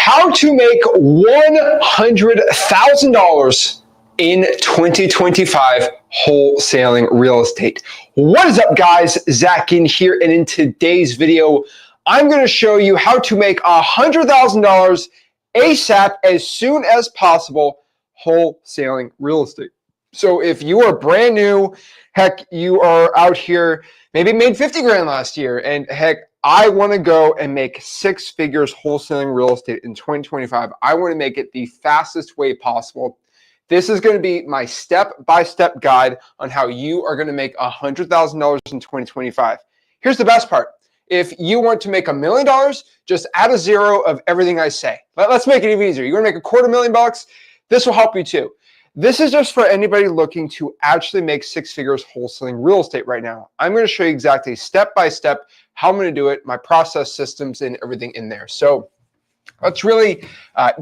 How to make $100,000 in 2025 wholesaling real estate. What is up, guys? Zach Ginn here, and in today's video, I'm going to show you how to make $100,000 ASAP as soon as possible wholesaling real estate. So if you are brand new, heck, you are out here, maybe made 50 grand last year, and heck, I want to go and make 6 figures wholesaling real estate in 2025. I want to make it the fastest way possible. This is going to be my step-by-step guide on how you are going to make $100,000 in 2025. Here's the best part. If you want to make $1 million, just add a zero of everything I say. Let's make it even easier. You want to make $250,000? This will help you too. This is just for anybody looking to actually make 6 figures wholesaling real estate right now. I'm going to show you exactly step-by-step how I'm going to do it, my process, systems, and everything in there. So let's really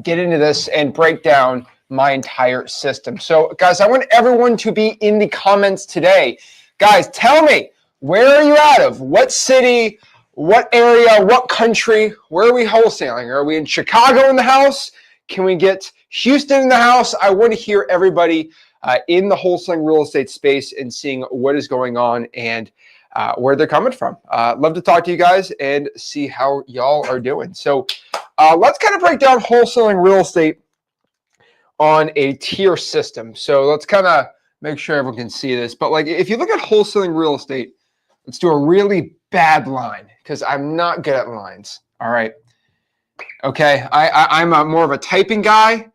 get into this and break down my entire system. So guys, I want everyone to be in the comments today. Guys, tell me, where are you out of? What city, what area, what country? Where are we wholesaling? Are we in Chicago in the house? Can we get Houston in the house? I want to hear everybody in the wholesaling real estate space and seeing what is going on and where they're coming from. Love to talk to you guys and see how y'all are doing. So let's kind of break down wholesaling real estate on a tier system. So let's kind of make sure everyone can see this. But like, if you look at wholesaling real estate, let's do a really bad line because I'm not good at lines. All right. Okay. I'm more of a typing guy.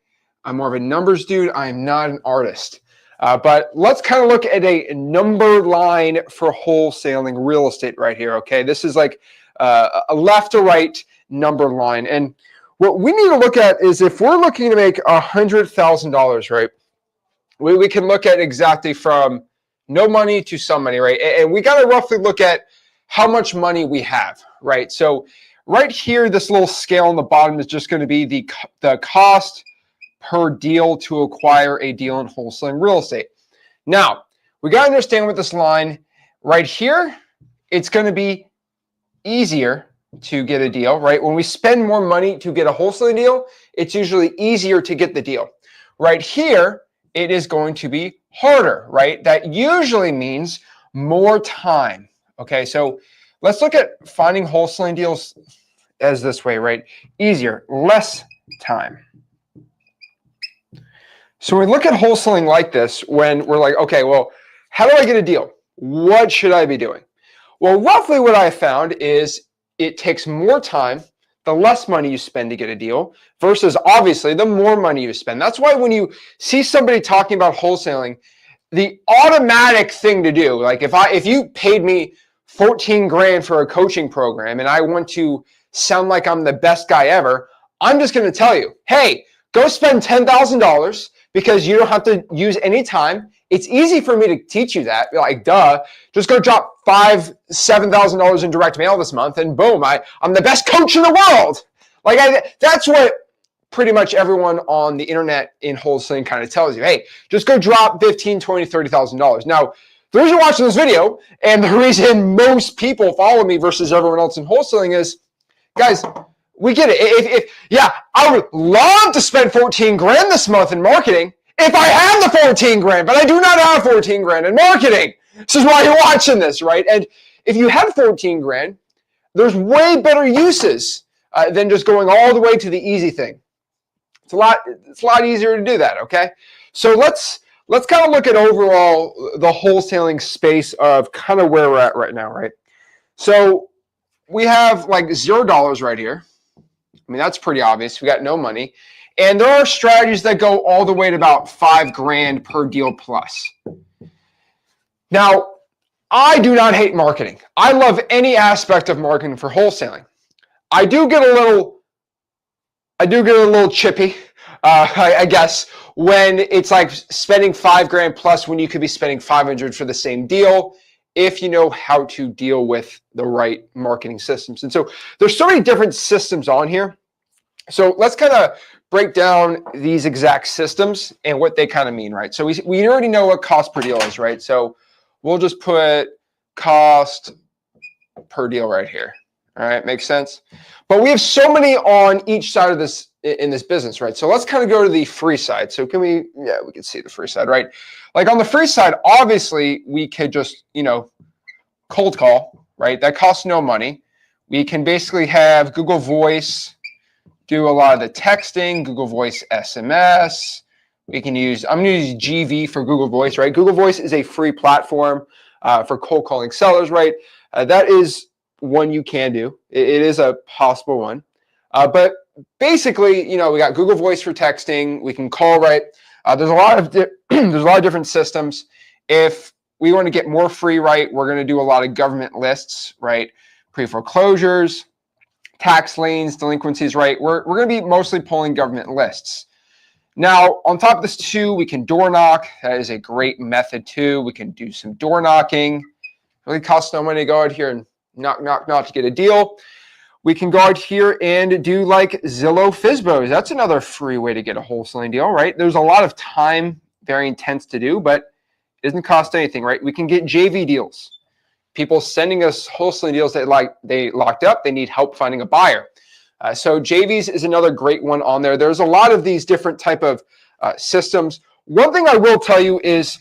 I'm more of a numbers dude. I'm not an artist. But let's kind of look at a number line for wholesaling real estate right here. Okay. This is like a left to right number line. And what we need to look at is if we're looking to make $100,000, right? We can look at exactly from no money to some money, right? And we got to roughly look at how much money we have, right? So right here, this little scale on the bottom is just going to be the cost per deal to acquire a deal in wholesaling real estate. Now, we got to understand with this line right here, it's going to be easier to get a deal, right? When we spend more money to get a wholesaling deal, it's usually easier to get the deal. Right here, it is going to be harder, right? That usually means more time. Okay, so let's look at finding wholesaling deals as this way, right? Easier, less time. So we look at wholesaling like this when we're like, okay, well, how do I get a deal? What should I be doing? Well, roughly what I found is it takes more time, the less money you spend to get a deal, versus obviously the more money you spend. That's why when you see somebody talking about wholesaling, the automatic thing to do, like if you paid me 14 grand for a coaching program and I want to sound like I'm the best guy ever, I'm just going to tell you, hey, go spend $10,000 because you don't have to use any time. It's easy for me to teach you that, like, duh, just go drop $5,000, $7,000 in direct mail this month and boom, I'm the best coach in the world. Like that's what pretty much everyone on the internet in wholesaling kind of tells you. Hey, just go drop $15,000, $20,000, $30,000. Now, the reason you're watching this video and the reason most people follow me versus everyone else in wholesaling is, guys, we get it. Yeah, I would love to spend 14 grand this month in marketing if I had the 14 grand, but I do not have 14 grand in marketing. This is why you're watching this, right? And if you have 14 grand, there's way better uses than just going all the way to the easy thing. It's a lot easier to do that, okay? So let's kind of look at overall the wholesaling space of kind of where we're at right now, right? So we have like $0 right here. I mean, that's pretty obvious. We got no money. And there are strategies that go all the way to about 5 grand per deal plus. Now, I do not hate marketing. I love any aspect of marketing for wholesaling. I do get a little chippy, I guess, when it's like spending 5 grand plus when you could be spending 500 for the same deal if you know how to deal with the right marketing systems. And so there's so many different systems on here. So let's kind of break down these exact systems and what they kind of mean, right? So we already know what cost per deal is, right? So we'll just put cost per deal right here. All right, makes sense. But we have so many on each side of this in this business, right? So let's kind of go to the free side. So can we, yeah, we can see the free side, right? Like on the free side, obviously we could just, cold call, right? That costs no money. We can basically have Google Voice do a lot of the texting, Google Voice SMS. We can use, I'm going to use GV for Google Voice, right? Google Voice is a free platform for cold calling sellers, right? That is one you can do. It is a possible one. But basically, we got Google Voice for texting. We can call, right? There's a lot of different systems. If we want to get more free, right, we're going to do a lot of government lists, right? Pre-foreclosures, tax liens, delinquencies, right? We're going to be mostly pulling government lists. Now, on top of this too, we can door knock. That is a great method too. We can do some door knocking. It really costs no money to go out here and knock, knock, knock to get a deal. We can go out here and do like Zillow Fizbos. That's another free way to get a wholesaling deal, right? There's a lot of time, very intense to do, but it doesn't cost anything, right? We can get JV deals. People sending us wholesaling deals that they locked up, they need help finding a buyer. So JVs is another great one on there. There's a lot of these different type of systems. One thing I will tell you is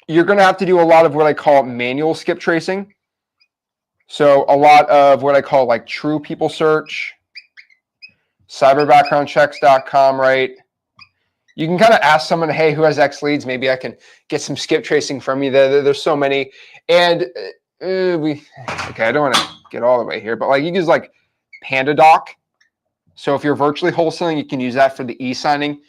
you're going to have to do a lot of what I call manual skip tracing. So a lot of what I call like true people search, cyberbackgroundchecks.com, right? You can kind of ask someone, hey, who has X leads? Maybe I can get some skip tracing from you. There's so many. And okay, I don't want to get all the way here, but like you use like PandaDoc. So if you're virtually wholesaling, you can use that for the e-signing.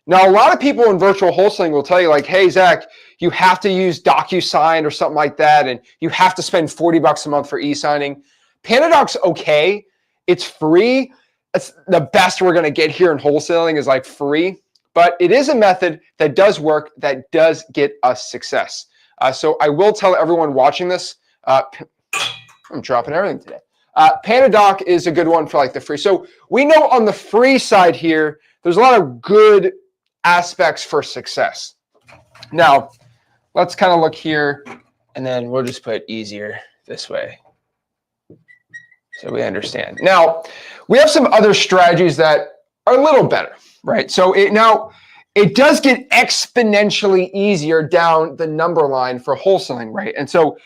Now, a lot of people in virtual wholesaling will tell you like, hey, Zach, you have to use DocuSign or something like that, and you have to spend $40 a month for e-signing. PandaDoc's okay. It's free. That's the best we're going to get here in wholesaling is like free, but it is a method that does work, that does get us success. So I will tell everyone watching this, I'm dropping everything today. PandaDoc is a good one for like the free. So we know on the free side here, there's a lot of good aspects for success. Now, let's kind of look here, and then we'll just put easier this way so we understand. Now, we have some other strategies that are a little better, right? So it does get exponentially easier down the number line for wholesaling, right? And so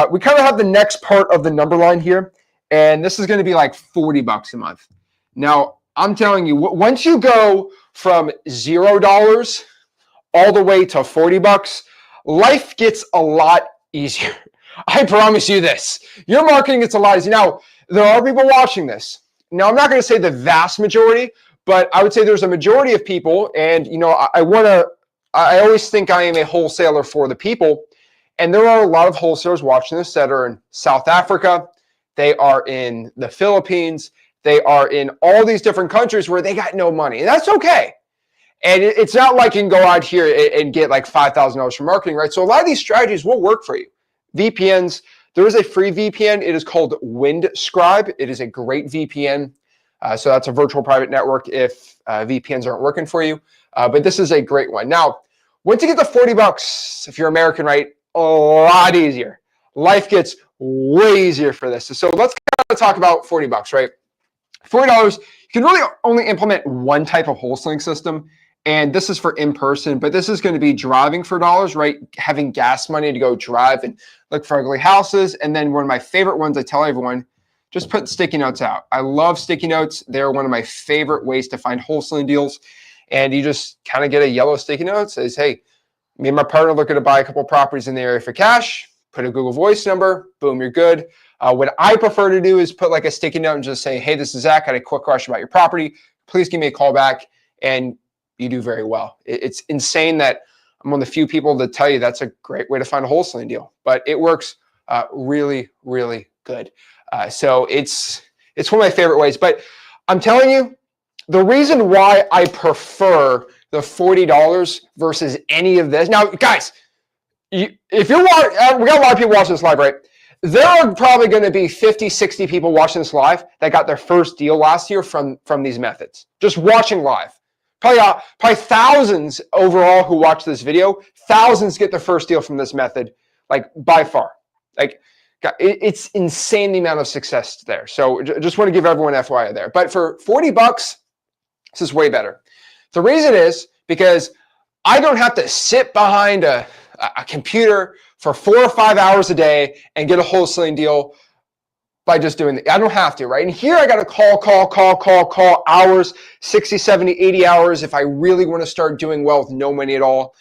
we kind of have the next part of the number line here, and this is going to be like $40 a month. Now, I'm telling you, once you go from $0 all the way to $40, life gets a lot easier. I promise you this. Your marketing gets a lot easier. Now, there are people watching this. Now, I'm not going to say the vast majority, but I would say there's a majority of people, and I always think I am a wholesaler for the people, and there are a lot of wholesalers watching this that are in South Africa, they are in the Philippines, they are in all these different countries where they got no money, and that's okay. And it's not like you can go out here and get like $5,000 for marketing, right? So a lot of these strategies will work for you. VPNs, there is a free VPN. It is called Windscribe. It is a great VPN. So that's a virtual private network if VPNs aren't working for you. But this is a great one. Now, once you get the $40, if you're American, right, a lot easier. Life gets way easier for this. So let's kind of talk about $40, right? $40, you can really only implement one type of wholesaling system, and this is for in-person, but this is going to be driving for dollars, right? Having gas money to go drive and look for ugly houses. And then one of my favorite ones, I tell everyone, just put sticky notes out. I love sticky notes. They're one of my favorite ways to find wholesaling deals. And you just kind of get a yellow sticky note that says, hey, me and my partner looking to buy a couple properties in the area for cash. Put a Google Voice number, boom, you're good. What I prefer to do is put like a sticky note and just say, hey, this is Zach. I had a quick question about your property. Please give me a call back. And you do very well. It's insane that I'm one of the few people that tell you that's a great way to find a wholesaling deal, but it works really, really good. So it's one of my favorite ways. But I'm telling you, the reason why I prefer the $40 versus any of this. Now, guys, if you're watching, we got a lot of people watching this live, right? There are probably going to be 50, 60 people watching this live that got their first deal last year from these methods, just watching live. Probably thousands overall who watch this video. Thousands get their first deal from this method, like by far. Like it's insane the amount of success there. So just want to give everyone FYI there. But for $40, This is way better. The reason is because I don't have to sit behind a computer for 4 or 5 hours a day and get a wholesaling deal by just doing it. I don't have to, right? And here I got to call hours, 60, 70, 80 hours if I really want to start doing well with no money at all.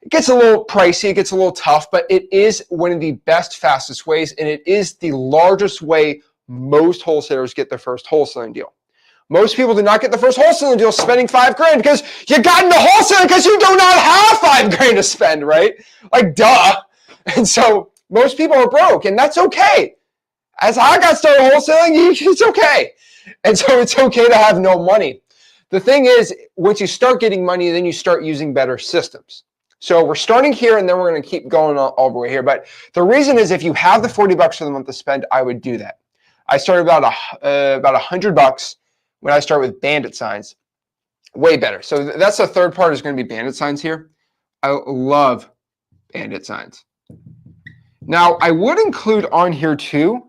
It gets a little pricey, it gets a little tough, but it is one of the best, fastest ways, and it is the largest way most wholesalers get their first wholesaling deal. Most people do not get the first wholesaling deal spending $5,000 because you got into wholesaling because you do not have $5,000 to spend, right? Like, duh. And so most people are broke, and that's okay. As I got started wholesaling, it's okay. And so it's okay to have no money. The thing is, once you start getting money, then you start using better systems. So we're starting here, and then we're going to keep going all the way here. But the reason is, if you have the $40 for the month to spend, I would do that. I started about $100 when I start with bandit signs. Way better. So that's the third part, is going to be bandit signs here. I love bandit signs. Now, I would include on here too,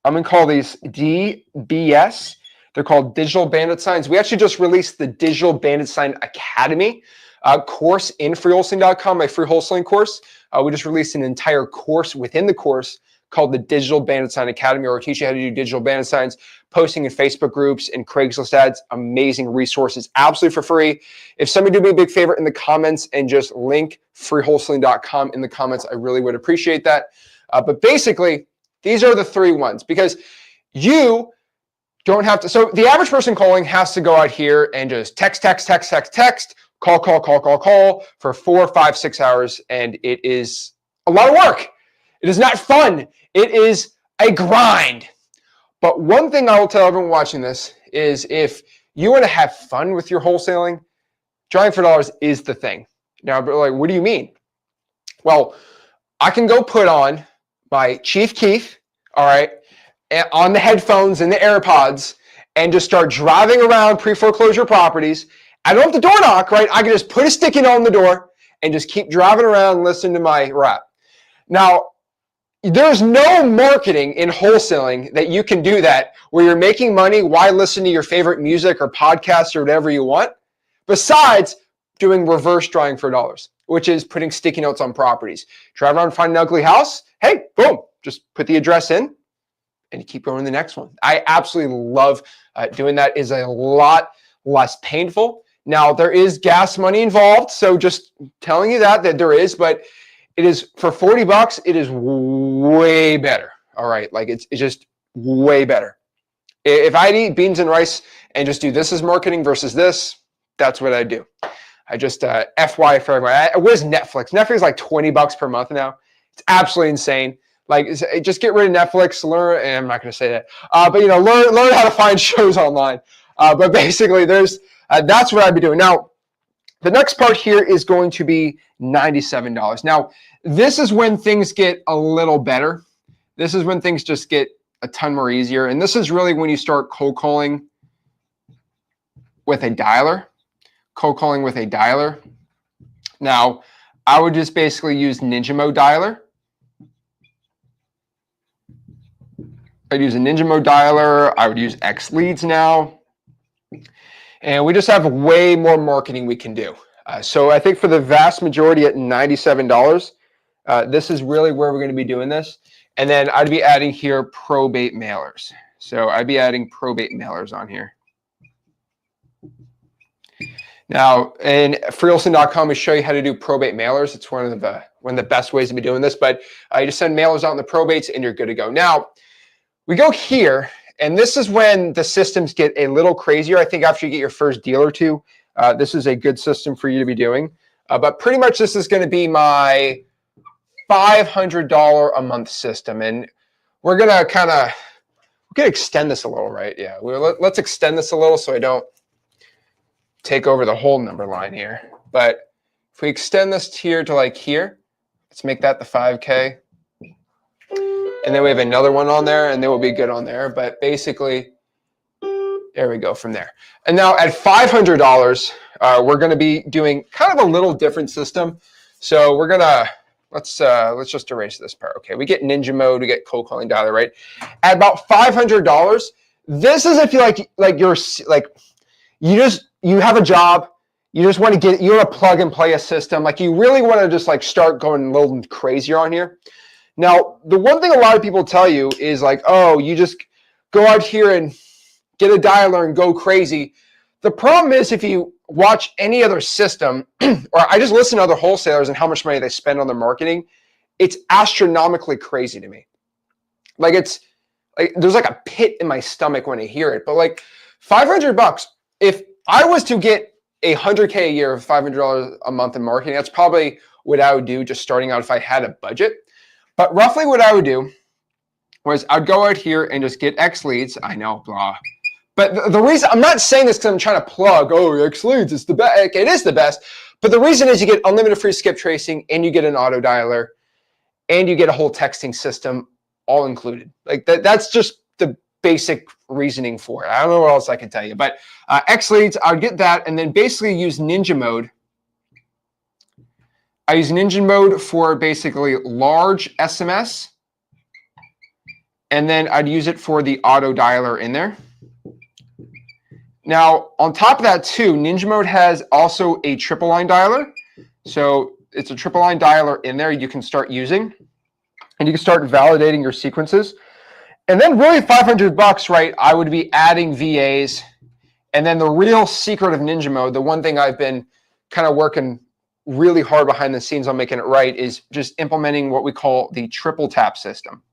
I'm going to call these DBS. They're called Digital Bandit Signs. We actually just released the Digital Bandit Sign Academy course in freewholesaling.com, my free wholesaling course. We just released an entire course within the course called the Digital Bandit Sign Academy, where we teach you how to do digital bandit signs, posting in Facebook groups and Craigslist ads. Amazing resources, absolutely for free. If somebody do me a big favor in the comments and just link freewholesaling.com in the comments, I really would appreciate that. But basically, these are the 3 ones, because you don't have to. So the average person calling has to go out here and just text, call for 4, 5, 6 hours. And it is a lot of work. It is not fun. It is a grind. But one thing I will tell everyone watching this is, if you want to have fun with your wholesaling, drawing for dollars is the thing. Now, but like, what do you mean? Well, I can go put on my Chief Keef, all right, on the headphones and the AirPods, and just start driving around pre-foreclosure properties. I don't have to door knock, right? I can just put a sticky note on the door and just keep driving around, listening to my rap. Now, there's no marketing in wholesaling that you can do that where you're making money while listening to your favorite music or podcasts or whatever you want, besides doing reverse drawing for dollars, which is putting sticky notes on properties. Drive around, find an ugly house. Hey, boom, just put the address in and you keep going to the next one. I absolutely love doing that. Is a lot less painful. Now, there is gas money involved, so just telling you that there is, but it is, for $40, it is way better. All right, like it's just way better. If I'd eat beans and rice and just do this as marketing versus this, that's what I do. I just FY for everybody. Where's Netflix? Netflix is like $20 per month now. It's absolutely insane. Like, just get rid of Netflix. Learn, and I'm not going to say that, but learn how to find shows online. But basically, that's what I'd be doing. Now, the next part here is going to be $97. Now, this is when things get a little better. This is when things just get a ton more easier. And this is really when you start cold calling with a dialer. Cold calling with a dialer. Now, I would just basically use Ninja Mode dialer. I'd use a Ninja Mode dialer. I would use X Leads now. And we just have way more marketing we can do. So I think for the vast majority at $97, this is really where we're going to be doing this. And then I'd be adding here probate mailers. So I'd be adding probate mailers on here. Now, in freewholesaling.com, we show you how to do probate mailers. It's one of the best ways to be doing this. But you just send mailers out in the probates, and you're good to go. Now, we go here, and this is when the systems get a little crazier. I think after you get your first deal or two, this is a good system for you to be doing. But pretty much this is going to be my $500 a month system. And we're going to extend this a little, right? Yeah, let's extend this a little so I don't take over the whole number line here. But if we extend this here to like here, let's make that the 5K. And then we have another one on there, and then we'll be good on there. But basically, there we go from there. And now at $500, we're going to be doing kind of a little different system. So we're going to, let's just erase this part. Okay, we get Ninja Mode, we get cold calling dialer, right? At about $500, this is if you you have a job, you just want to plug and play a system. Like you really want to just like start going a little crazier on here. Now, the one thing a lot of people tell you is like, oh, you just go out here and get a dialer and go crazy. The problem is if you watch any other system, or I just listen to other wholesalers and how much money they spend on their marketing, it's astronomically crazy to me. Like it's like there's like a pit in my stomach when I hear it. But like $500, if I was to get $100K a year of $500 a month in marketing, that's probably what I would do just starting out if I had a budget. But roughly what I would do was I'd go out here and just get X leads. I know, blah. But the reason, I'm not saying this because I'm trying to plug, oh, X leads, it's the best. It is the best. But the reason is you get unlimited free skip tracing and you get an auto dialer and you get a whole texting system all included. Like that's just the basic reasoning for it. I don't know what else I can tell you. But X leads, I would get that and then basically use Ninja mode. I use Ninja mode for basically large SMS. And then I'd use it for the auto dialer in there. Now, on top of that too, Ninja mode has also a triple line dialer. So it's a triple line dialer in there you can start using. And you can start validating your sequences. And then really $500, right, I would be adding VAs. And then the real secret of Ninja mode, the one thing I've been kind of working really hard behind the scenes on making it right is just implementing what we call the triple tap system.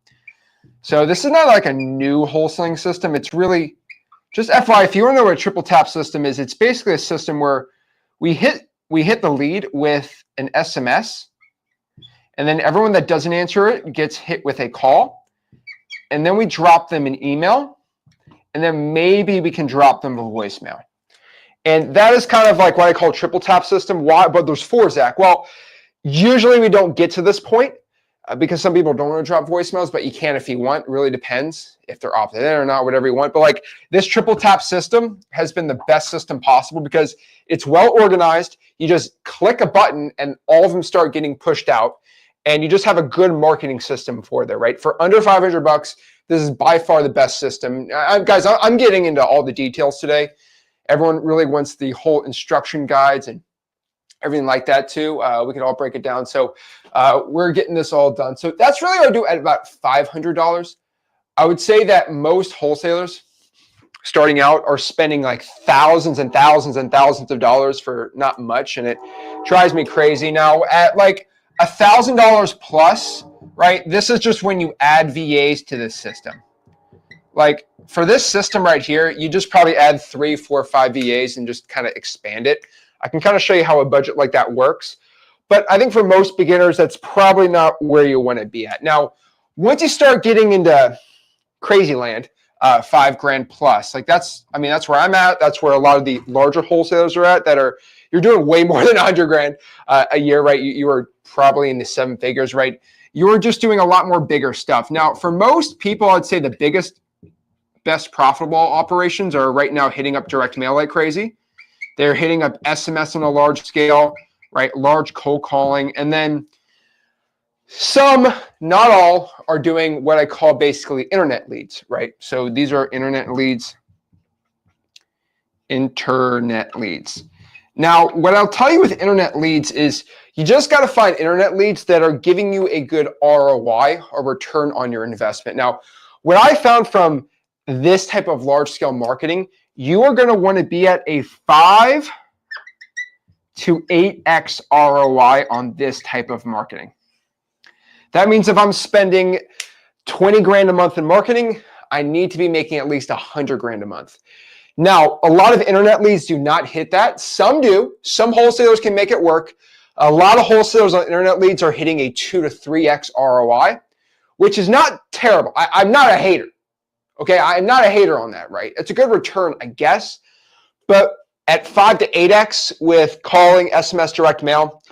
So this is not like a new wholesaling system. It's really just FYI, if you want to know what a triple tap system is, it's basically a system where we hit the lead with an SMS, and then everyone that doesn't answer it gets hit with a call, and then we drop them an email, and then maybe we can drop them a voicemail. And that is kind of like what I call triple tap system. Why? But there's four, Zach. Well, usually we don't get to this point because some people don't want to drop voicemails, but you can if you want. It really depends if they're opted in or not, whatever you want. But like this triple tap system has been the best system possible because it's well organized. You just click a button and all of them start getting pushed out. And you just have a good marketing system for there, right? For under $500, this is by far the best system. Guys, I'm getting into all the details today. Everyone really wants the whole instruction guides and everything like that too. We can all break it down. So we're getting this all done. So that's really what I do at about $500. I would say that most wholesalers starting out are spending like thousands and thousands and thousands of dollars for not much. And it drives me crazy. Now at like $1,000 plus, right? This is just when you add VAs to this system. Like for this system right here, you just probably add 3, 4, 5 VAs and just kind of expand it. I can kind of show you how a budget like that works. But I think for most beginners, that's probably not where you want to be at. Now, once you start getting into crazy land, $5,000 plus, like that's where I'm at. That's where a lot of the larger wholesalers are at you're doing way more than $100,000 a year, right? You are probably in the 7 figures, right? You're just doing a lot more bigger stuff. Now, for most people, I'd say the best profitable operations are right now hitting up direct mail like crazy. They're hitting up SMS on a large scale, right? Large cold calling. And then some, not all, are doing what I call basically internet leads, right? So these are internet leads. Now, what I'll tell you with internet leads is you just got to find internet leads that are giving you a good ROI or return on your investment. Now, what I found from this type of large scale marketing, you are going to want to be at a 5 to 8x ROI on this type of marketing. That means if I'm spending $20,000 a month in marketing, I need to be making at least $100,000 a month. Now, a lot of internet leads do not hit that. Some do. Some wholesalers can make it work. A lot of wholesalers on internet leads are hitting a 2 to 3x ROI, which is not terrible. I'm not a hater. Okay, I'm not a hater on that, right? It's a good return, I guess. But at 5 to 8x with calling, SMS, direct mail,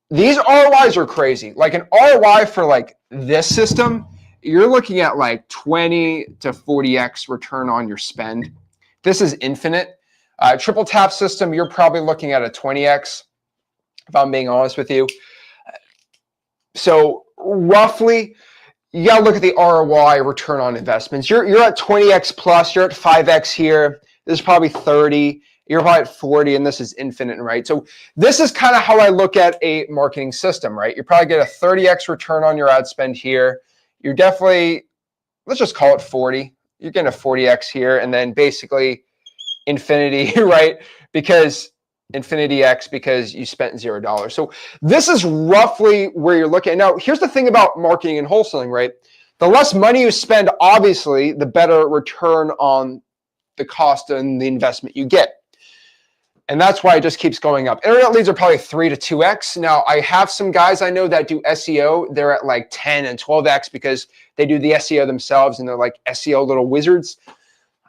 these ROIs are crazy. Like an ROI for like this system, you're looking at like 20 to 40x return on your spend. This is infinite. Triple tap system, you're probably looking at a 20x, if I'm being honest with you. So roughly, you got to look at the ROI, return on investments. You're at 20x plus, you're at 5x here. This is probably 30, You're probably at 40, and this is infinite, right? So this is kind of how I look at a marketing system, right? You probably get a 30x return on your ad spend here. You're definitely, let's just call it 40. You're getting a 40x here, and then basically infinity, right? Because infinity X because you spent $0. So this is roughly where you're looking. Now, here's the thing about marketing and wholesaling, right? The less money you spend, obviously, the better return on the cost and the investment you get. And that's why it just keeps going up. Internet leads are probably 3 to 2x. Now, I have some guys I know that do SEO. They're at like 10 and 12x because they do the SEO themselves, and they're like SEO little wizards.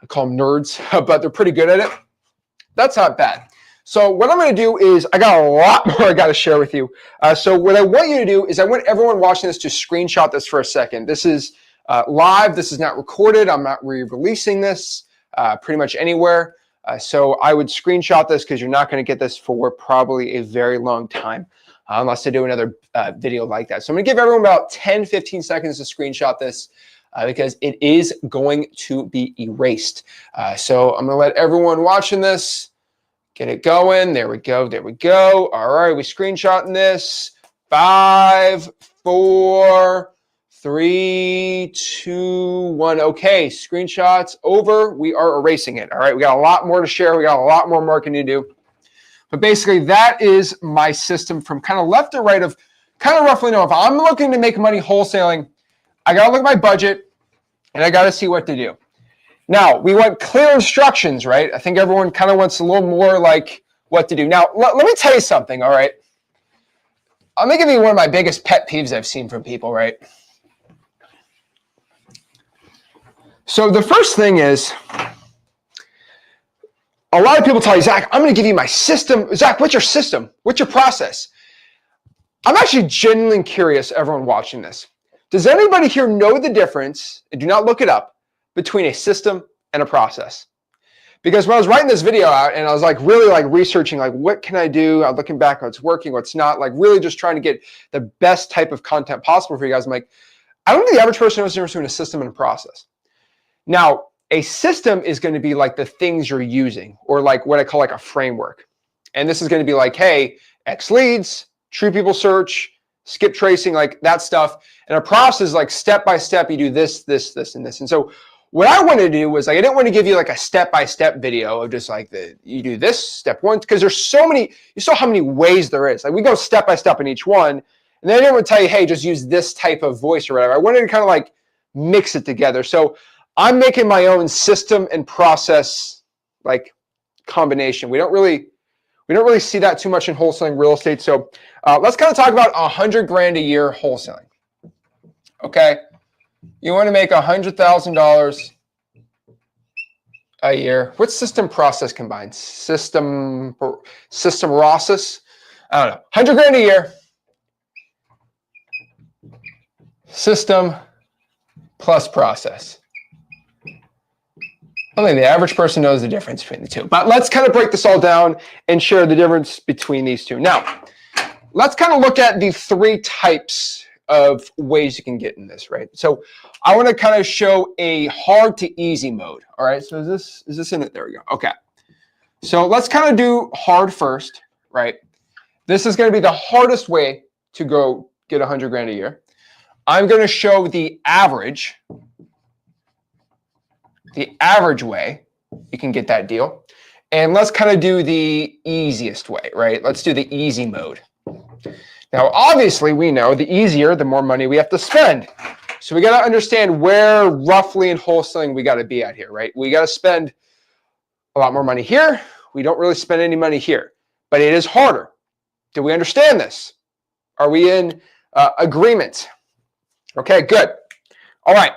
I call them nerds, but they're pretty good at it. That's not bad. So what I'm going to do is, I got a lot more I got to share with you. So what I want you to do is, I want everyone watching this to screenshot this for a second. This is live. This is not recorded. I'm not re-releasing this pretty much anywhere. So I would screenshot this because you're not going to get this for probably a very long time unless I do another video like that. So I'm going to give everyone about 10, 15 seconds to screenshot this because it is going to be erased. So I'm going to let everyone watching this get it going. There we go. There we go. All right. We screenshotting this. 5, 4, 3, 2, 1. Okay, screenshots over. We are erasing it. All right, we got a lot more to share. We got a lot more marketing to do. But basically, that is my system from kind of left to right of kind of roughly know if I'm looking to make money wholesaling, I got to look at my budget and I got to see what to do. Now, we want clear instructions, right? I think everyone kind of wants a little more like what to do. Now, let me tell you something, all right? I'm going to give you one of my biggest pet peeves I've seen from people, right? So the first thing is, a lot of people tell you, Zach, I'm going to give you my system. Zach, what's your system? What's your process? I'm actually genuinely curious, everyone watching this. Does anybody here know the difference, and do not look it up, between a system and a process? Because when I was writing this video out and I was like really like researching like what can I do, I'm looking back what's working, what's not, like really just trying to get the best type of content possible for you guys. I'm like, I don't think the average person knows the difference between a system and a process. Now, a system is going to be like the things you're using, or like what I call like a framework. And this is going to be like, hey, X leads, true people search, skip tracing, like that stuff. And a process is like step by step, you do this, this, this, and this. And so what I wanted to do was like, I didn't want to give you like a step-by-step video of just like you do this step one, because there's so many, you saw how many ways there is. Like we go step-by-step in each one. And then I didn't want to tell you, hey, just use this type of voice or whatever. I wanted to kind of like mix it together. So I'm making my own system and process like combination. We don't really see that too much in wholesaling real estate. So let's kind of talk about 100 grand a year wholesaling. Okay, you want to make $100,000 a year. What's system process combined? System process? I don't know. 100 grand a year. System plus process. I think the average person knows the difference between the two. But let's kind of break this all down and share the difference between these two. Now, let's kind of look at the 3 types of ways you can get in this, right? So I want to kind of show a hard to easy mode. All right. So is this in it? There we go. Okay. So let's kind of do hard first, right? This is going to be the hardest way to go get 100 grand a year. I'm going to show the average way you can get that deal. And let's kind of do the easiest way, right? Let's do the easy mode. Now, obviously, we know the easier, the more money we have to spend. So we got to understand where roughly in wholesaling we got to be at here, right? We got to spend a lot more money here. We don't really spend any money here, but it is harder. Do we understand this? Are we in agreement? Okay, good. All right.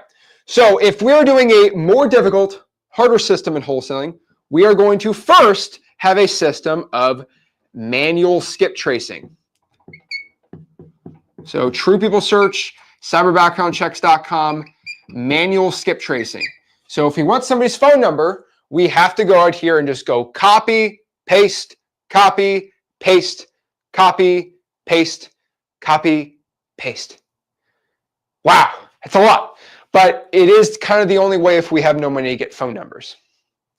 So if we're doing a more difficult, harder system in wholesaling, we are going to first have a system of manual skip tracing. So True People Search, cyberbackgroundchecks.com, manual skip tracing. So if we want somebody's phone number, we have to go out here and just go copy, paste, copy, paste, copy, paste, copy, paste. Wow, that's a lot. But it is kind of the only way if we have no money to get phone numbers.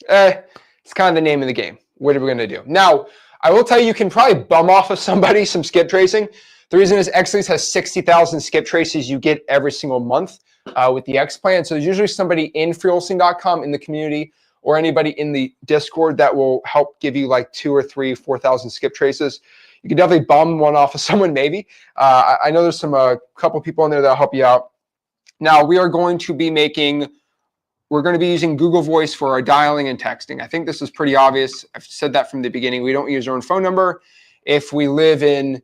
It's kind of the name of the game. what are we going to do? Now, I will tell you, you can probably bum off of somebody some skip tracing. The reason is Xlease has 60,000 skip traces you get every single month with the X plan. So there's usually somebody in freewholesaling.com in the community or anybody in the Discord that will help give you like 2,000 or 3,000, 4,000 skip traces. You can definitely bum one off of someone maybe. I know there's some couple people in there that'll help you out. Now we are going to be we're going to be using Google Voice for our dialing and texting. I think this is pretty obvious. I've said that from the beginning. We don't use our own phone number. If we live in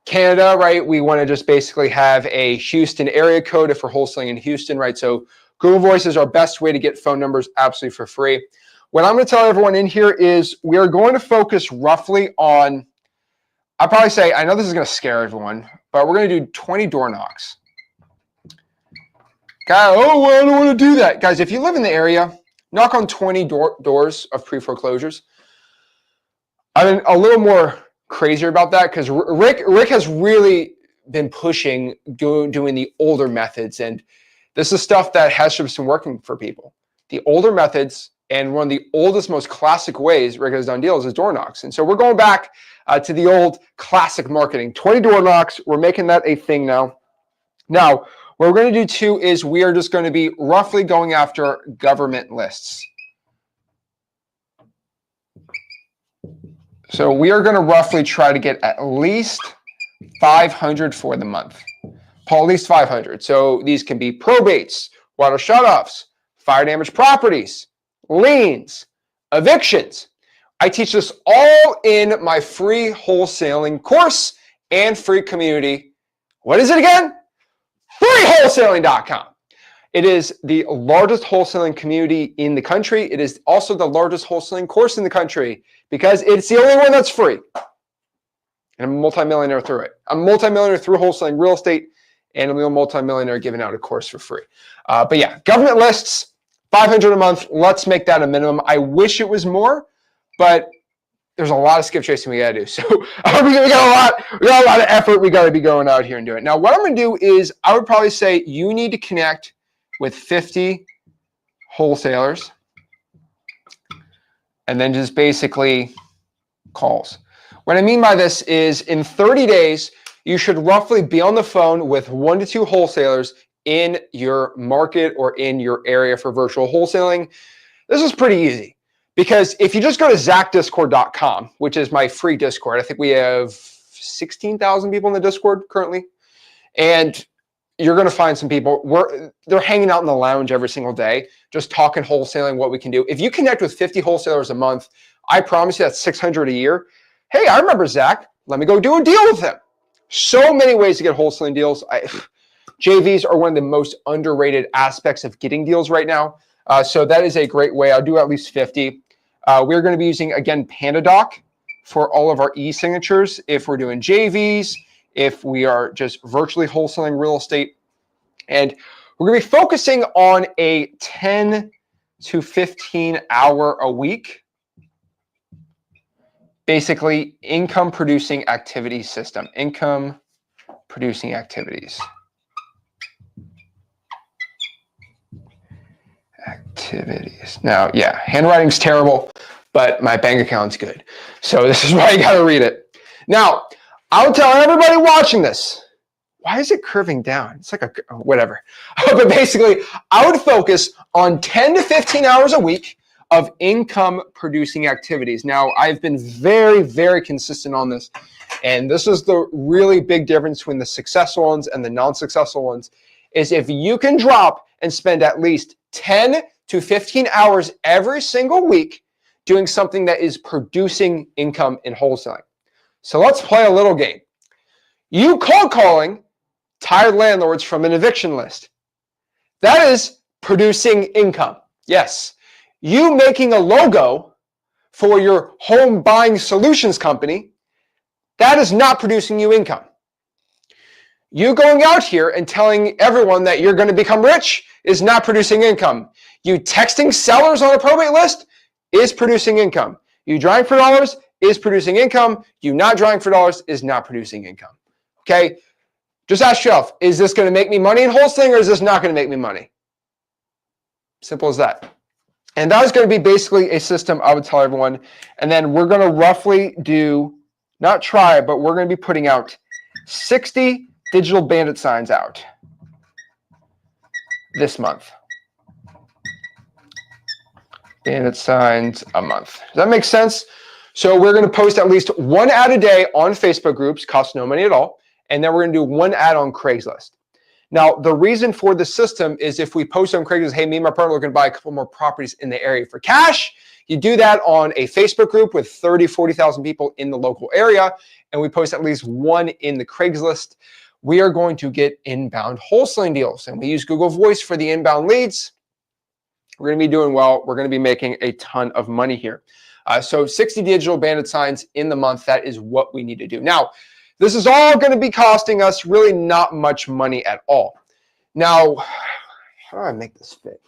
Canada, right, we want to just basically have a Houston area code if we're wholesaling in Houston, right? So Google Voice is our best way to get phone numbers absolutely for free. What I'm going to tell everyone in here is we are going to focus roughly on, I'll probably say, I know this is going to scare everyone, but we're going to do 20 door knocks. God, oh, I don't want to do that. Guys, if you live in the area, knock on 20 doors of pre-foreclosures. I'm a little more crazier about that because Rick has really been pushing doing the older methods, and this is stuff that has just been working for people. The older methods, and one of the oldest, most classic ways Rick has done deals is door knocks. And so we're going back to the old classic marketing. 20 door knocks, we're making that a thing now. Now, what we're going to do too is we are just going to be roughly going after government lists. So we are going to roughly try to get at least 500 for the month. Paul, at least 500. So these can be probates, water shutoffs, fire damage properties, liens, evictions. I teach this all in my free wholesaling course and free community. What is it again? freewholesaling.com. It is the largest wholesaling community in the country. It is also the largest wholesaling course in the country because it's the only one that's free. And I'm a multimillionaire through it. I'm a multimillionaire through wholesaling real estate, and I'm a multimillionaire giving out a course for free. But yeah, government lists, 500 a month. Let's make that a minimum. I wish it was more, but there's a lot of skip tracing we gotta do. So we got a lot of effort we gotta be going out here and doing it. Now, what I'm gonna do is I would probably say you need to connect with 50 wholesalers and then just basically calls. What I mean by this is in 30 days, you should roughly be on the phone with 1 to 2 wholesalers in your market or in your area for virtual wholesaling. This is pretty easy. Because if you just go to zachdiscord.com, which is my free Discord, I think we have 16,000 people in the Discord currently, and you're going to find some people. They're hanging out in the lounge every single day, just talking wholesaling, what we can do. If you connect with 50 wholesalers a month, I promise you that's 600 a year. Hey, I remember Zach. Let me go do a deal with him. So many ways to get wholesaling deals. JVs are one of the most underrated aspects of getting deals right now. So that is a great way. I'll do at least 50. We're going to be using, again, PandaDoc for all of our e-signatures. If we're doing JVs, if we are just virtually wholesaling real estate. And we're going to be focusing on a 10 to 15 hour a week, basically income producing activity system, income producing activities. Now, yeah, handwriting's terrible, but my bank account's good. So this is why you got to read it. Now, I'll tell everybody watching this, why is it curving down? It's like whatever. But basically, I would focus on 10 to 15 hours a week of income producing activities. Now, I've been very, very consistent on this. And this is the really big difference between the successful ones and the non-successful ones, is if you can drop and spend at least 10 to 15 hours every single week doing something that is producing income in wholesaling. So let's play a little game. You cold calling tired landlords from an eviction list. That is producing income. Yes. You making a logo for your home buying solutions company, that is not producing you income. You going out here and telling everyone that you're going to become rich is not producing income. You texting sellers on a probate list is producing income. You drawing for dollars is producing income. You not drawing for dollars is not producing income. Okay? Just ask yourself, is this going to make me money in wholesaling or is this not going to make me money? Simple as that. And that is going to be basically a system I would tell everyone. And then we're going to roughly do, not try, but we're going to be putting out 60 digital bandit signs out this month. Bandit signs a month. Does that make sense? So we're going to post at least one ad a day on Facebook groups, costs no money at all. And then we're going to do one ad on Craigslist. Now, the reason for the system is if we post on Craigslist, hey, me and my partner are looking to buy a couple more properties in the area for cash. You do that on a Facebook group with 30, 40,000 people in the local area, and we post at least one in the Craigslist. We are going to get inbound wholesaling deals, and we use Google Voice for the inbound leads. We're going to be doing well. We're going to be making a ton of money here. So 60 digital bandit signs in the month, that is what we need to do. Now, this is all going to be costing us really not much money at all. Now, how do I make this fit?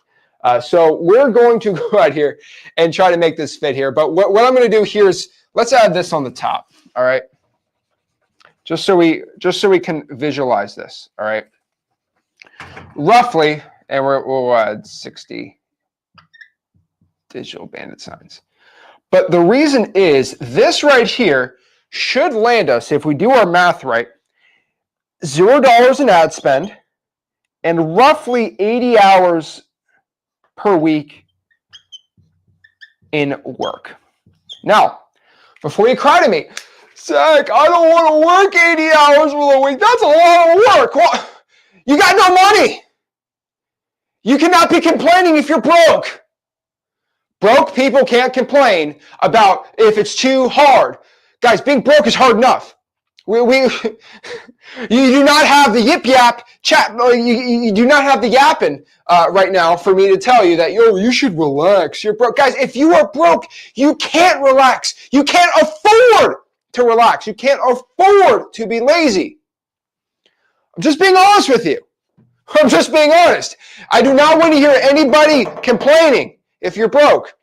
So we're going to go out here and try to make this fit here. But what I'm going to do here is let's add this on the top. All right. Just so we can visualize this. All right. Roughly, and we'll add 60 digital bandit signs. But the reason is this right here should land us, if we do our math right, $0 in ad spend and roughly 80 hours per week in work. Now, before you cry to me, Zach, I don't want to work 80 hours for a week. That's a lot of work. Well, you got no money. You cannot be complaining if you're broke. Broke people can't complain about if it's too hard. Guys, being broke is hard enough. You do not have the yip yap chat. You do not have the yapping right now for me to tell you that you should relax. You're broke, guys. If you are broke, you can't relax. You can't afford to relax. You can't afford to be lazy. I'm just being honest with you. I'm just being honest. I do not want to hear anybody complaining if you're broke.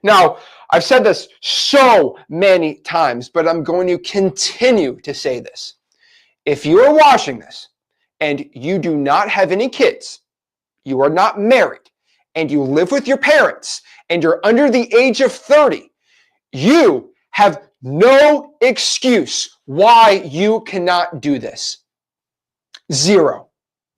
Now, I've said this so many times, but I'm going to continue to say this. If you are watching this and you do not have any kids, you are not married, and you live with your parents, and you're under the age of 30, you have no excuse why you cannot do this. Zero.